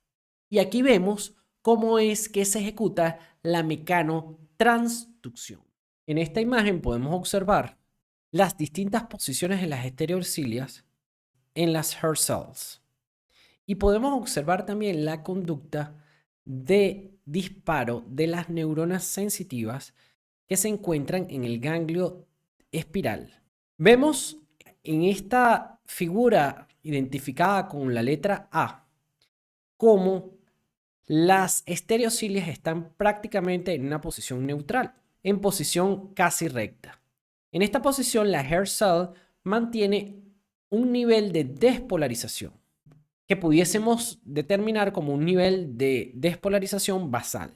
Y aquí vemos cómo es que se ejecuta la mecanotransducción. En esta imagen podemos observar las distintas posiciones de las estereocilias en las hair cells. Y podemos observar también la conducta de disparo de las neuronas sensitivas que se encuentran en el ganglio espiral. Vemos en esta figura identificada con la letra A cómo las estereocilias están prácticamente en una posición neutral, en posición casi recta. En esta posición, la hair cell mantiene un nivel de despolarización que pudiésemos determinar como un nivel de despolarización basal.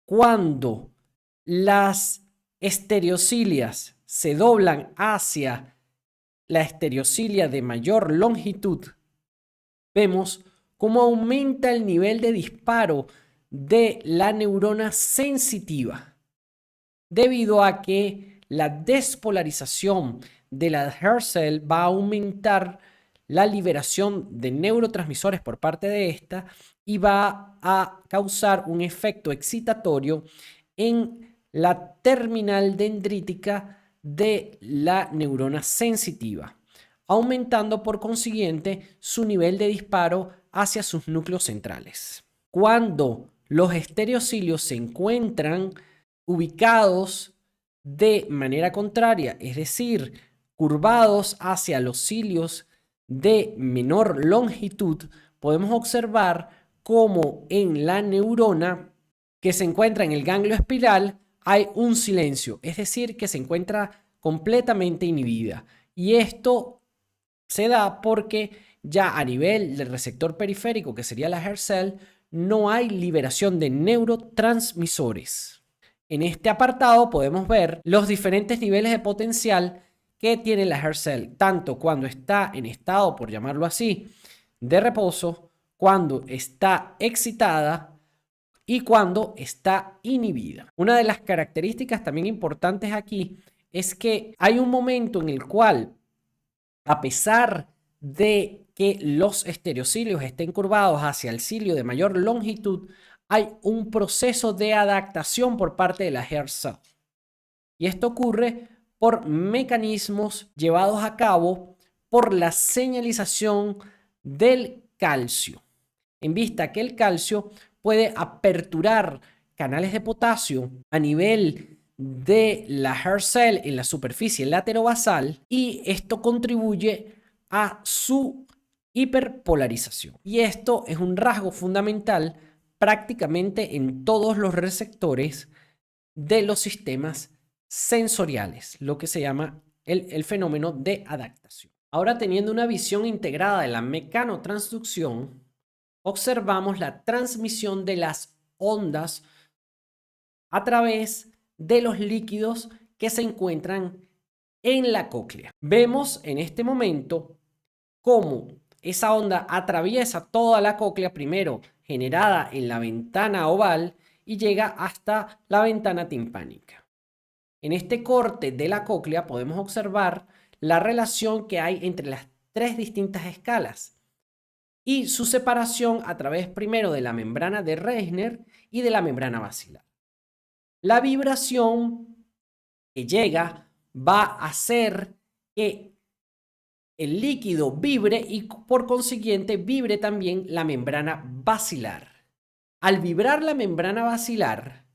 Cuando las estereocilias se doblan hacia la estereocilia de mayor longitud, vemos cómo aumenta el nivel de disparo de la neurona sensitiva, debido a que la despolarización de la hair cell va a aumentar la liberación de neurotransmisores por parte de esta y va a causar un efecto excitatorio en la terminal dendrítica de la neurona sensitiva, aumentando por consiguiente su nivel de disparo hacia sus núcleos centrales. Cuando los estereocilios se encuentran ubicados de manera contraria, es decir, curvados hacia los cilios de menor longitud, podemos observar cómo en la neurona que se encuentra en el ganglio espiral hay un silencio, es decir, que se encuentra completamente inhibida. Y esto se da porque ya a nivel del receptor periférico, que sería la hair cell, no hay liberación de neurotransmisores. En este apartado podemos ver los diferentes niveles de potencial que tiene la hair cell, tanto cuando está en estado, por llamarlo así, de reposo, cuando está excitada y cuando está inhibida. Una de las características también importantes aquí es que hay un momento en el cual, a pesar de que los estereocilios estén curvados hacia el cilio de mayor longitud, hay un proceso de adaptación por parte de la hair cell. Y esto ocurre por mecanismos llevados a cabo por la señalización del calcio. En vista que el calcio puede aperturar canales de potasio a nivel de la hair cell en la superficie laterobasal, y esto contribuye a su hiperpolarización. Y esto es un rasgo fundamental prácticamente en todos los receptores de los sistemas sensoriales, lo que se llama el fenómeno de adaptación. Ahora, teniendo una visión integrada de la mecanotransducción, observamos la transmisión de las ondas a través de los líquidos que se encuentran en la cóclea. Vemos en este momento cómo esa onda atraviesa toda la cóclea, primero generada en la ventana oval, y llega hasta la ventana timpánica. En este corte de la cóclea podemos observar la relación que hay entre las tres distintas escalas y su separación a través primero de la membrana de Reissner y de la membrana basilar. La vibración que llega va a hacer que el líquido vibre y por consiguiente vibre también la membrana basilar. Al vibrar la membrana basilar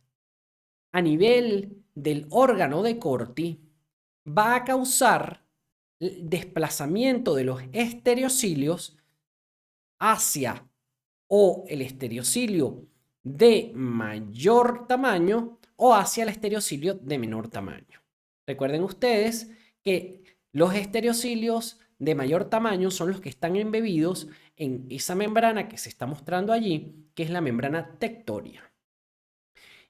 a nivel del órgano de Corti, va a causar el desplazamiento de los estereocilios hacia o el estereocilio de mayor tamaño o hacia el estereocilio de menor tamaño. Recuerden ustedes que los estereocilios de mayor tamaño son los que están embebidos en esa membrana que se está mostrando allí, que es la membrana tectoria.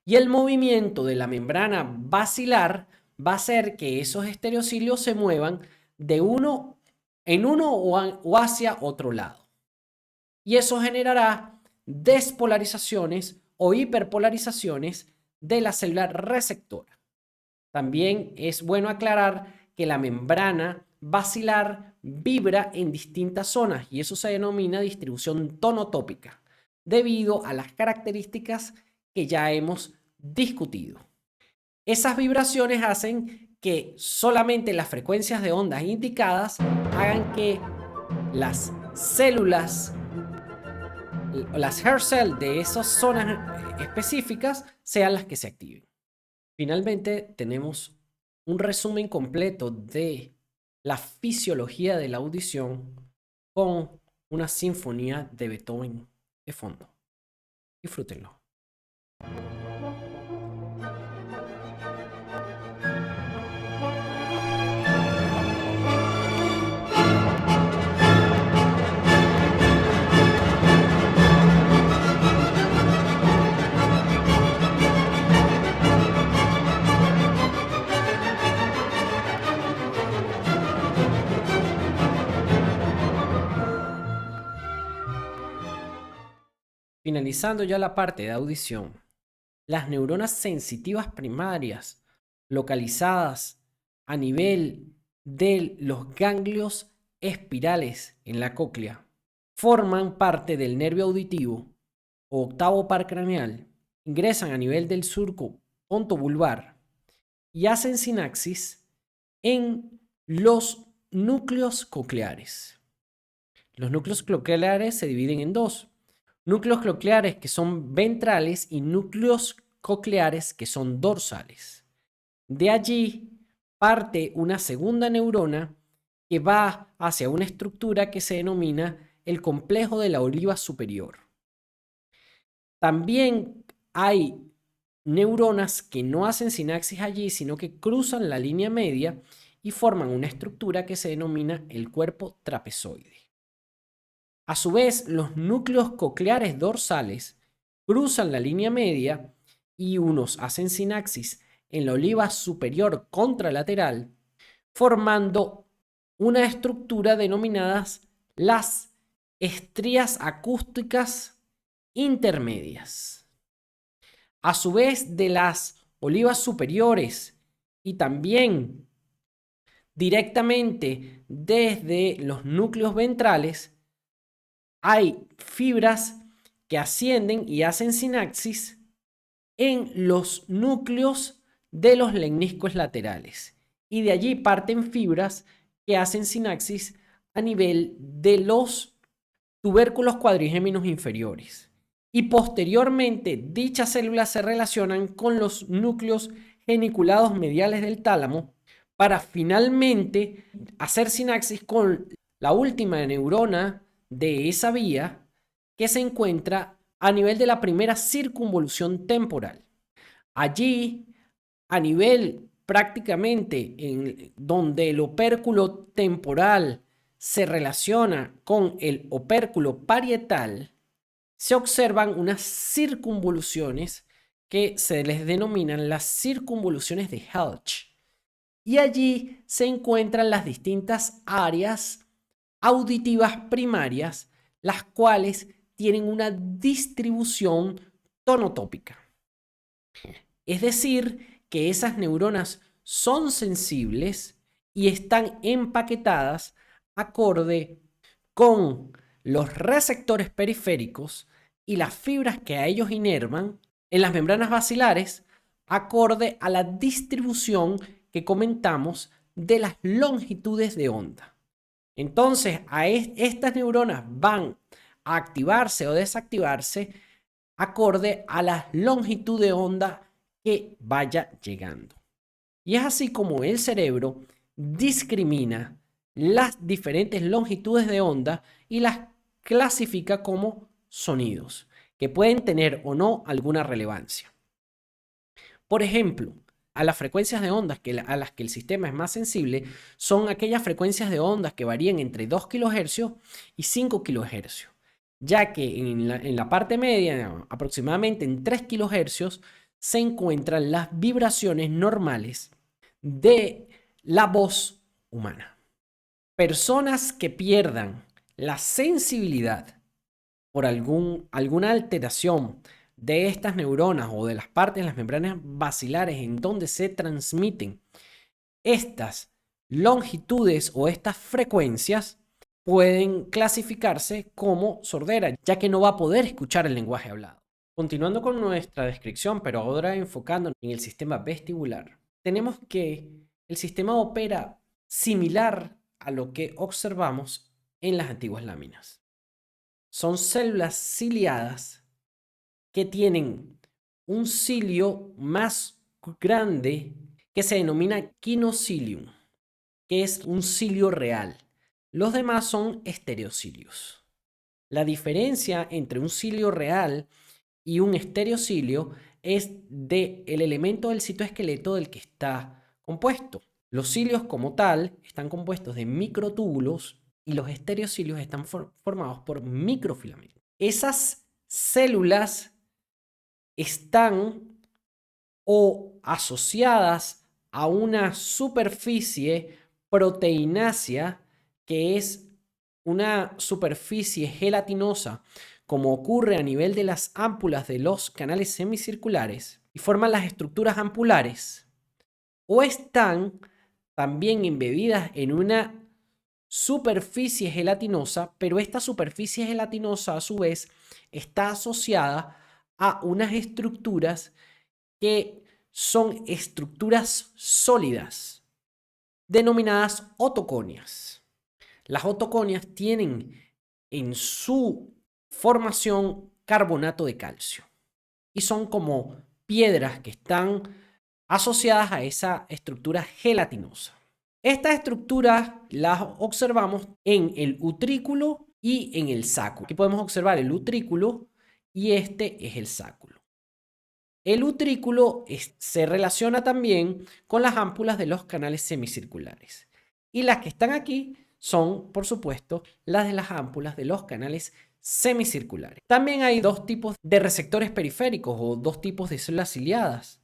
Y el movimiento de la membrana basilar va a hacer que esos estereocilios se muevan de uno o hacia otro lado. Y eso generará despolarizaciones o hiperpolarizaciones de la célula receptora. También es bueno aclarar que la membrana basilar vibra en distintas zonas y eso se denomina distribución tonotópica, debido a las características que ya hemos discutido. Esas vibraciones hacen que solamente las frecuencias de ondas indicadas hagan que las células, las hair cells de esas zonas específicas sean las que se activen. Finalmente, tenemos un resumen completo de la fisiología de la audición con una sinfonía de Beethoven de fondo. Disfrútenlo. Finalizando ya la parte de audición, las neuronas sensitivas primarias localizadas a nivel de los ganglios espirales en la cóclea forman parte del nervio auditivo o octavo par craneal, ingresan a nivel del surco pontobulbar y hacen sinapsis en los núcleos cocleares. Los núcleos cocleares se dividen en dos: núcleos cocleares que son ventrales y núcleos cocleares que son dorsales. De allí parte una segunda neurona que va hacia una estructura que se denomina el complejo de la oliva superior. También hay neuronas que no hacen sinapsis allí, sino que cruzan la línea media y forman una estructura que se denomina el cuerpo trapezoide. A su vez, los núcleos cocleares dorsales cruzan la línea media y unos hacen sinapsis en la oliva superior contralateral, formando una estructura denominadas las estrías acústicas intermedias. A su vez, de las olivas superiores y también directamente desde los núcleos ventrales, hay fibras que ascienden y hacen sinapsis en los núcleos de los lemniscos laterales. Y de allí parten fibras que hacen sinapsis a nivel de los tubérculos cuadrigéminos inferiores. Y posteriormente dichas células se relacionan con los núcleos geniculados mediales del tálamo para finalmente hacer sinapsis con la última neurona de esa vía que se encuentra a nivel de la primera circunvolución temporal. Allí, a nivel prácticamente en donde el opérculo temporal se relaciona con el opérculo parietal, se observan unas circunvoluciones que se les denominan las circunvoluciones de Helch. Y allí se encuentran las distintas áreas auditivas primarias, las cuales tienen una distribución tonotópica. Es decir, que esas neuronas son sensibles y están empaquetadas acorde con los receptores periféricos y las fibras que a ellos inervan en las membranas basilares, acorde a la distribución que comentamos de las longitudes de onda. Entonces, estas neuronas van a activarse o desactivarse acorde a la longitud de onda que vaya llegando. Y es así como el cerebro discrimina las diferentes longitudes de onda y las clasifica como sonidos, que pueden tener o no alguna relevancia. Por ejemplo, a las frecuencias de ondas a las que el sistema es más sensible son aquellas frecuencias de ondas que varían entre 2 kHz y 5 kHz, ya que en la parte media, aproximadamente en 3 kHz, se encuentran las vibraciones normales de la voz humana. Personas que pierdan la sensibilidad por alguna alteración de estas neuronas o de las partes de las membranas basilares en donde se transmiten estas longitudes o estas frecuencias, pueden clasificarse como sordera, ya que no va a poder escuchar el lenguaje hablado. Continuando con nuestra descripción, pero ahora enfocándonos en el sistema vestibular, tenemos que el sistema opera similar a lo que observamos en las antiguas láminas. Son células ciliadas que tienen un cilio más grande que se denomina quinocilium, que es un cilio real. Los demás son estereocilios. La diferencia entre un cilio real y un estereocilio es del elemento del citoesqueleto del que está compuesto. Los cilios como tal están compuestos de microtúbulos y los estereocilios están formados por microfilamentos. Esas células están o asociadas a una superficie proteinácea, que es una superficie gelatinosa, como ocurre a nivel de las ámpulas de los canales semicirculares, y forman las estructuras ampulares, o están también embebidas en una superficie gelatinosa, pero esta superficie gelatinosa a su vez está asociada a unas estructuras que son estructuras sólidas, denominadas otoconias. Las otoconias tienen en su formación carbonato de calcio y son como piedras que están asociadas a esa estructura gelatinosa. Estas estructuras las observamos en el utrículo y en el sáculo. Aquí podemos observar el utrículo y este es el sáculo. El utrículo se relaciona también con las ámpulas de los canales semicirculares. Y las que están aquí son, por supuesto, las de las ámpulas de los canales semicirculares. También hay dos tipos de receptores periféricos o dos tipos de células ciliadas.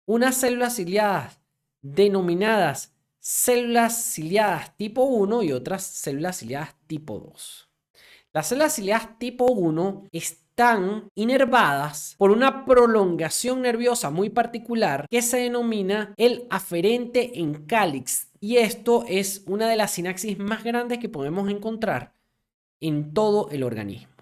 Unas células ciliadas denominadas células ciliadas tipo 1 y otras células ciliadas tipo 2. Las células ciliadas tipo 1 están inervadas por una prolongación nerviosa muy particular que se denomina el aferente en cálix. Y esto es una de las sinapsis más grandes que podemos encontrar en todo el organismo.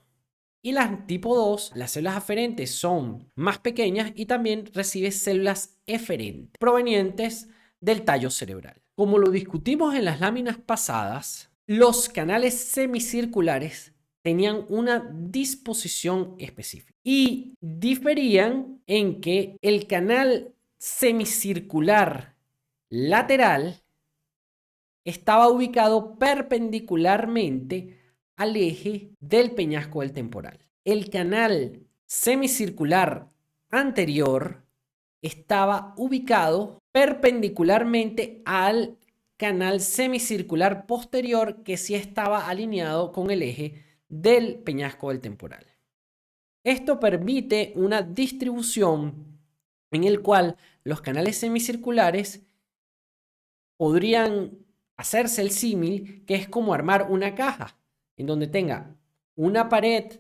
Y las tipo 2, las células aferentes son más pequeñas y también recibe células eferentes provenientes del tallo cerebral. Como lo discutimos en las láminas pasadas, los canales semicirculares tenían una disposición específica y diferían en que el canal semicircular lateral estaba ubicado perpendicularmente al eje del peñasco del temporal. El canal semicircular anterior estaba ubicado perpendicularmente al canal semicircular posterior, que sí estaba alineado con el eje del peñasco del temporal. Esto permite una distribución en el cual los canales semicirculares podrían hacerse el símil, que es como armar una caja, en donde tenga una pared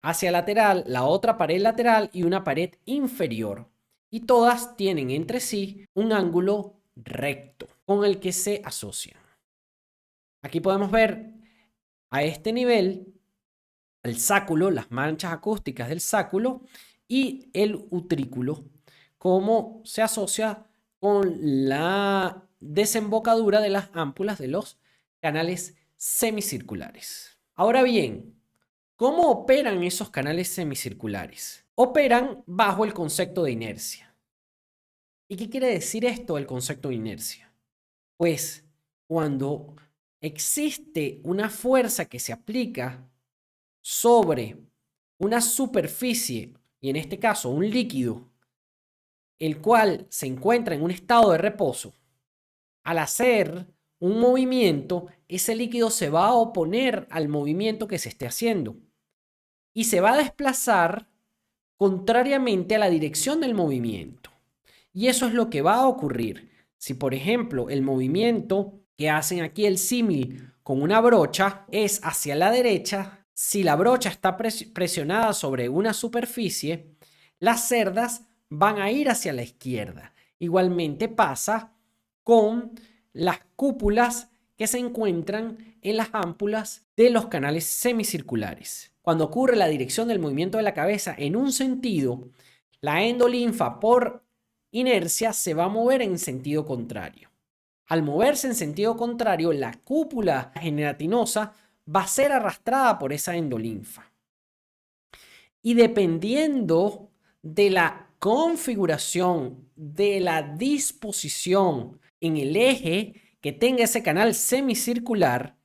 hacia lateral, la otra pared lateral y una pared inferior. Y todas tienen entre sí un ángulo recto con el que se asocian. Aquí podemos ver a este nivel el sáculo, las manchas acústicas del sáculo y el utrículo, cómo se asocia con la desembocadura de las ámpulas de los canales semicirculares. Ahora bien, ¿cómo operan esos canales semicirculares? Operan bajo el concepto de inercia. ¿Y qué quiere decir esto, el concepto de inercia? Pues cuando existe una fuerza que se aplica sobre una superficie, y en este caso un líquido, el cual se encuentra en un estado de reposo, al hacer un movimiento, ese líquido se va a oponer al movimiento que se esté haciendo y se va a desplazar contrariamente a la dirección del movimiento. Y eso es lo que va a ocurrir. Si, por ejemplo, el movimiento que hacen aquí el símil con una brocha es hacia la derecha, si la brocha está presionada sobre una superficie, las cerdas van a ir hacia la izquierda. Igualmente pasa con las cúpulas que se encuentran en las ámpulas de los canales semicirculares. Cuando ocurre la dirección del movimiento de la cabeza en un sentido, la endolinfa por inercia se va a mover en sentido contrario. Al moverse en sentido contrario, la cúpula gelatinosa va a ser arrastrada por esa endolinfa. Y dependiendo de la configuración, de la disposición en el eje que tenga ese canal semicircular,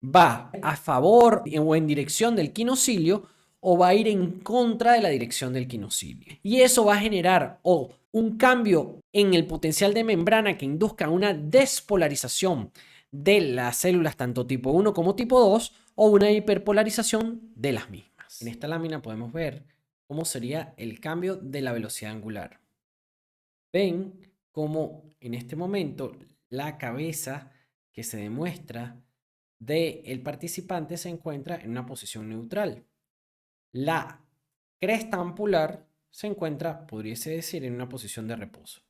va a favor o en dirección del quinocilio o va a ir en contra de la dirección del quinocilio. Y eso va a generar un cambio en el potencial de membrana que induzca una despolarización de las células tanto tipo 1 como tipo 2 o una hiperpolarización de las mismas. En esta lámina podemos ver cómo sería el cambio de la velocidad angular. Ven cómo en este momento la cabeza que se demuestra del participante se encuentra en una posición neutral. La cresta ampular se encuentra, podríase decir, en una posición de reposo.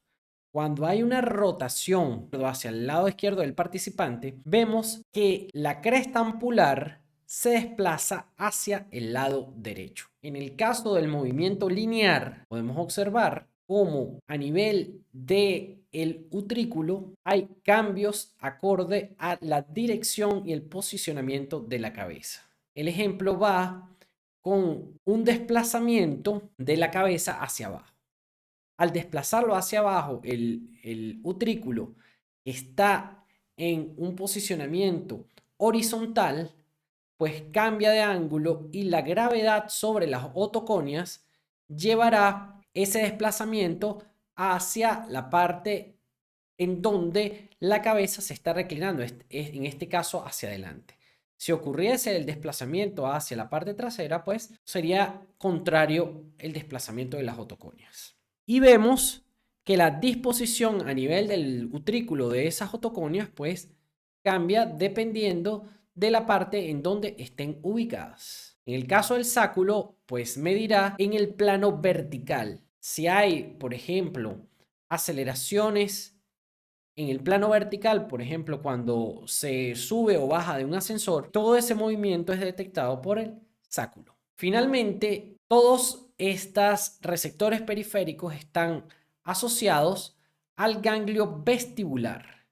Cuando hay una rotación hacia el lado izquierdo del participante, vemos que la cresta ampular se desplaza hacia el lado derecho. En el caso del movimiento lineal, podemos observar cómo a nivel del utrículo hay cambios acorde a la dirección y el posicionamiento de la cabeza. El ejemplo va con un desplazamiento de la cabeza hacia abajo. Al desplazarlo hacia abajo, el utrículo está en un posicionamiento horizontal, pues cambia de ángulo y la gravedad sobre las otoconias llevará ese desplazamiento hacia la parte en donde la cabeza se está reclinando, en este caso hacia adelante. Si ocurriese el desplazamiento hacia la parte trasera, pues sería contrario el desplazamiento de las otoconias. Y vemos que la disposición a nivel del utrículo de esas otoconias, pues cambia dependiendo de la parte en donde estén ubicadas. En el caso del sáculo, pues medirá en el plano vertical. Si hay, por ejemplo, aceleraciones en el plano vertical, por ejemplo, cuando se sube o baja de un ascensor, todo ese movimiento es detectado por el sáculo. Finalmente, todos estos receptores periféricos están asociados al ganglio vestibular.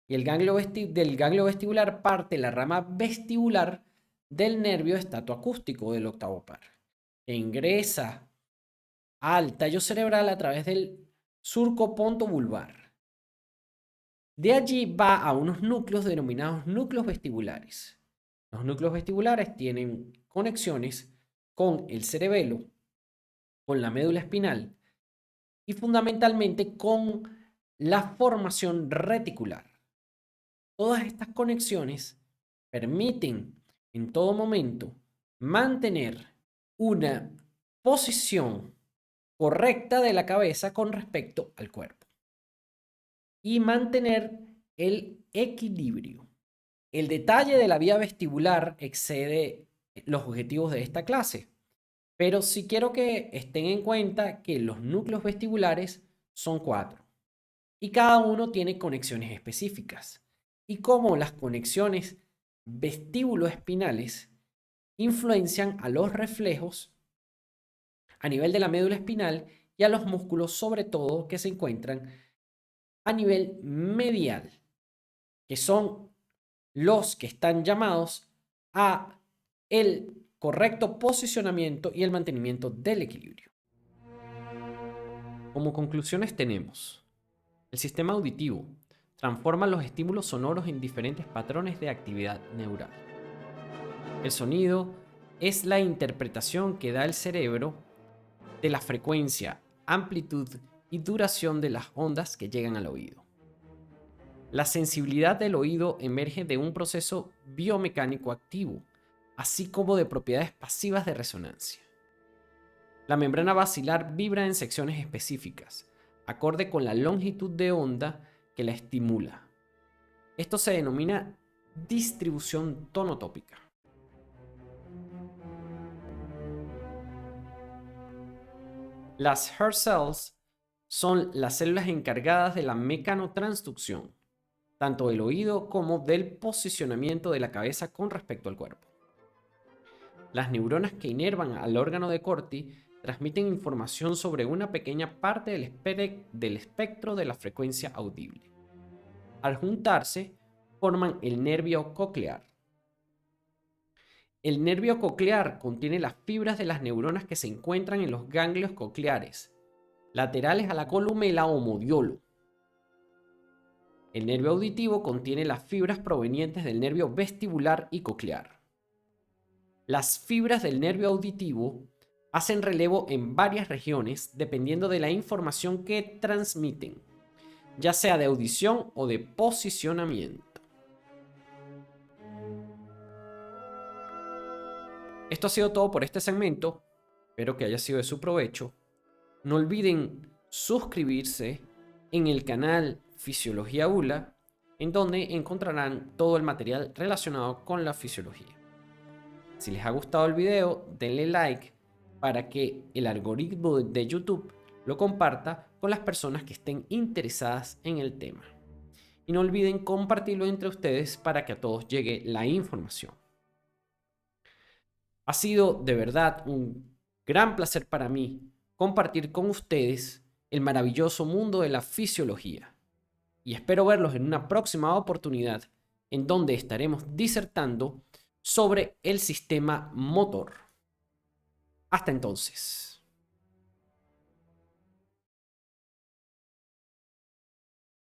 Y del ganglio vestibular parte la rama vestibular del nervio estatoacústico del octavo par, que ingresa al tallo cerebral a través del surco pontobulbar. De allí va a unos núcleos denominados núcleos vestibulares. Los núcleos vestibulares tienen conexiones con el cerebelo, con la médula espinal y fundamentalmente con la formación reticular. Todas estas conexiones permiten en todo momento mantener una posición correcta de la cabeza con respecto al cuerpo y mantener el equilibrio. El detalle de la vía vestibular excede los objetivos de esta clase, pero sí quiero que estén en cuenta que los núcleos vestibulares son 4 y cada uno tiene conexiones específicas y cómo las conexiones vestíbulo-espinales influencian a los reflejos a nivel de la médula espinal y a los músculos, sobre todo, que se encuentran a nivel medial, que son los que están llamados a el correcto posicionamiento y el mantenimiento del equilibrio. Como conclusiones tenemos: el sistema auditivo transforma los estímulos sonoros en diferentes patrones de actividad neural. El sonido es la interpretación que da el cerebro de la frecuencia, amplitud y duración de las ondas que llegan al oído. La sensibilidad del oído emerge de un proceso biomecánico activo, así como de propiedades pasivas de resonancia. La membrana basilar vibra en secciones específicas, acorde con la longitud de onda que la estimula. Esto se denomina distribución tonotópica. Las hair cells son las células encargadas de la mecanotransducción, tanto del oído como del posicionamiento de la cabeza con respecto al cuerpo. Las neuronas que inervan al órgano de Corti transmiten información sobre una pequeña parte del espectro de la frecuencia audible. Al juntarse, forman el nervio coclear. El nervio coclear contiene las fibras de las neuronas que se encuentran en los ganglios cocleares, laterales a la columela o modiolo. El nervio auditivo contiene las fibras provenientes del nervio vestibular y coclear. Las fibras del nervio auditivo hacen relevo en varias regiones dependiendo de la información que transmiten, ya sea de audición o de posicionamiento. Esto ha sido todo por este segmento. Espero que haya sido de su provecho. No olviden suscribirse en el canal Fisiología ULA, en donde encontrarán todo el material relacionado con la fisiología. Si les ha gustado el video, denle like para que el algoritmo de YouTube lo comparta con las personas que estén interesadas en el tema. Y no olviden compartirlo entre ustedes para que a todos llegue la información. Ha sido de verdad un gran placer para mí compartir con ustedes el maravilloso mundo de la fisiología. Y espero verlos en una próxima oportunidad en donde estaremos disertando sobre el sistema motor. Hasta entonces.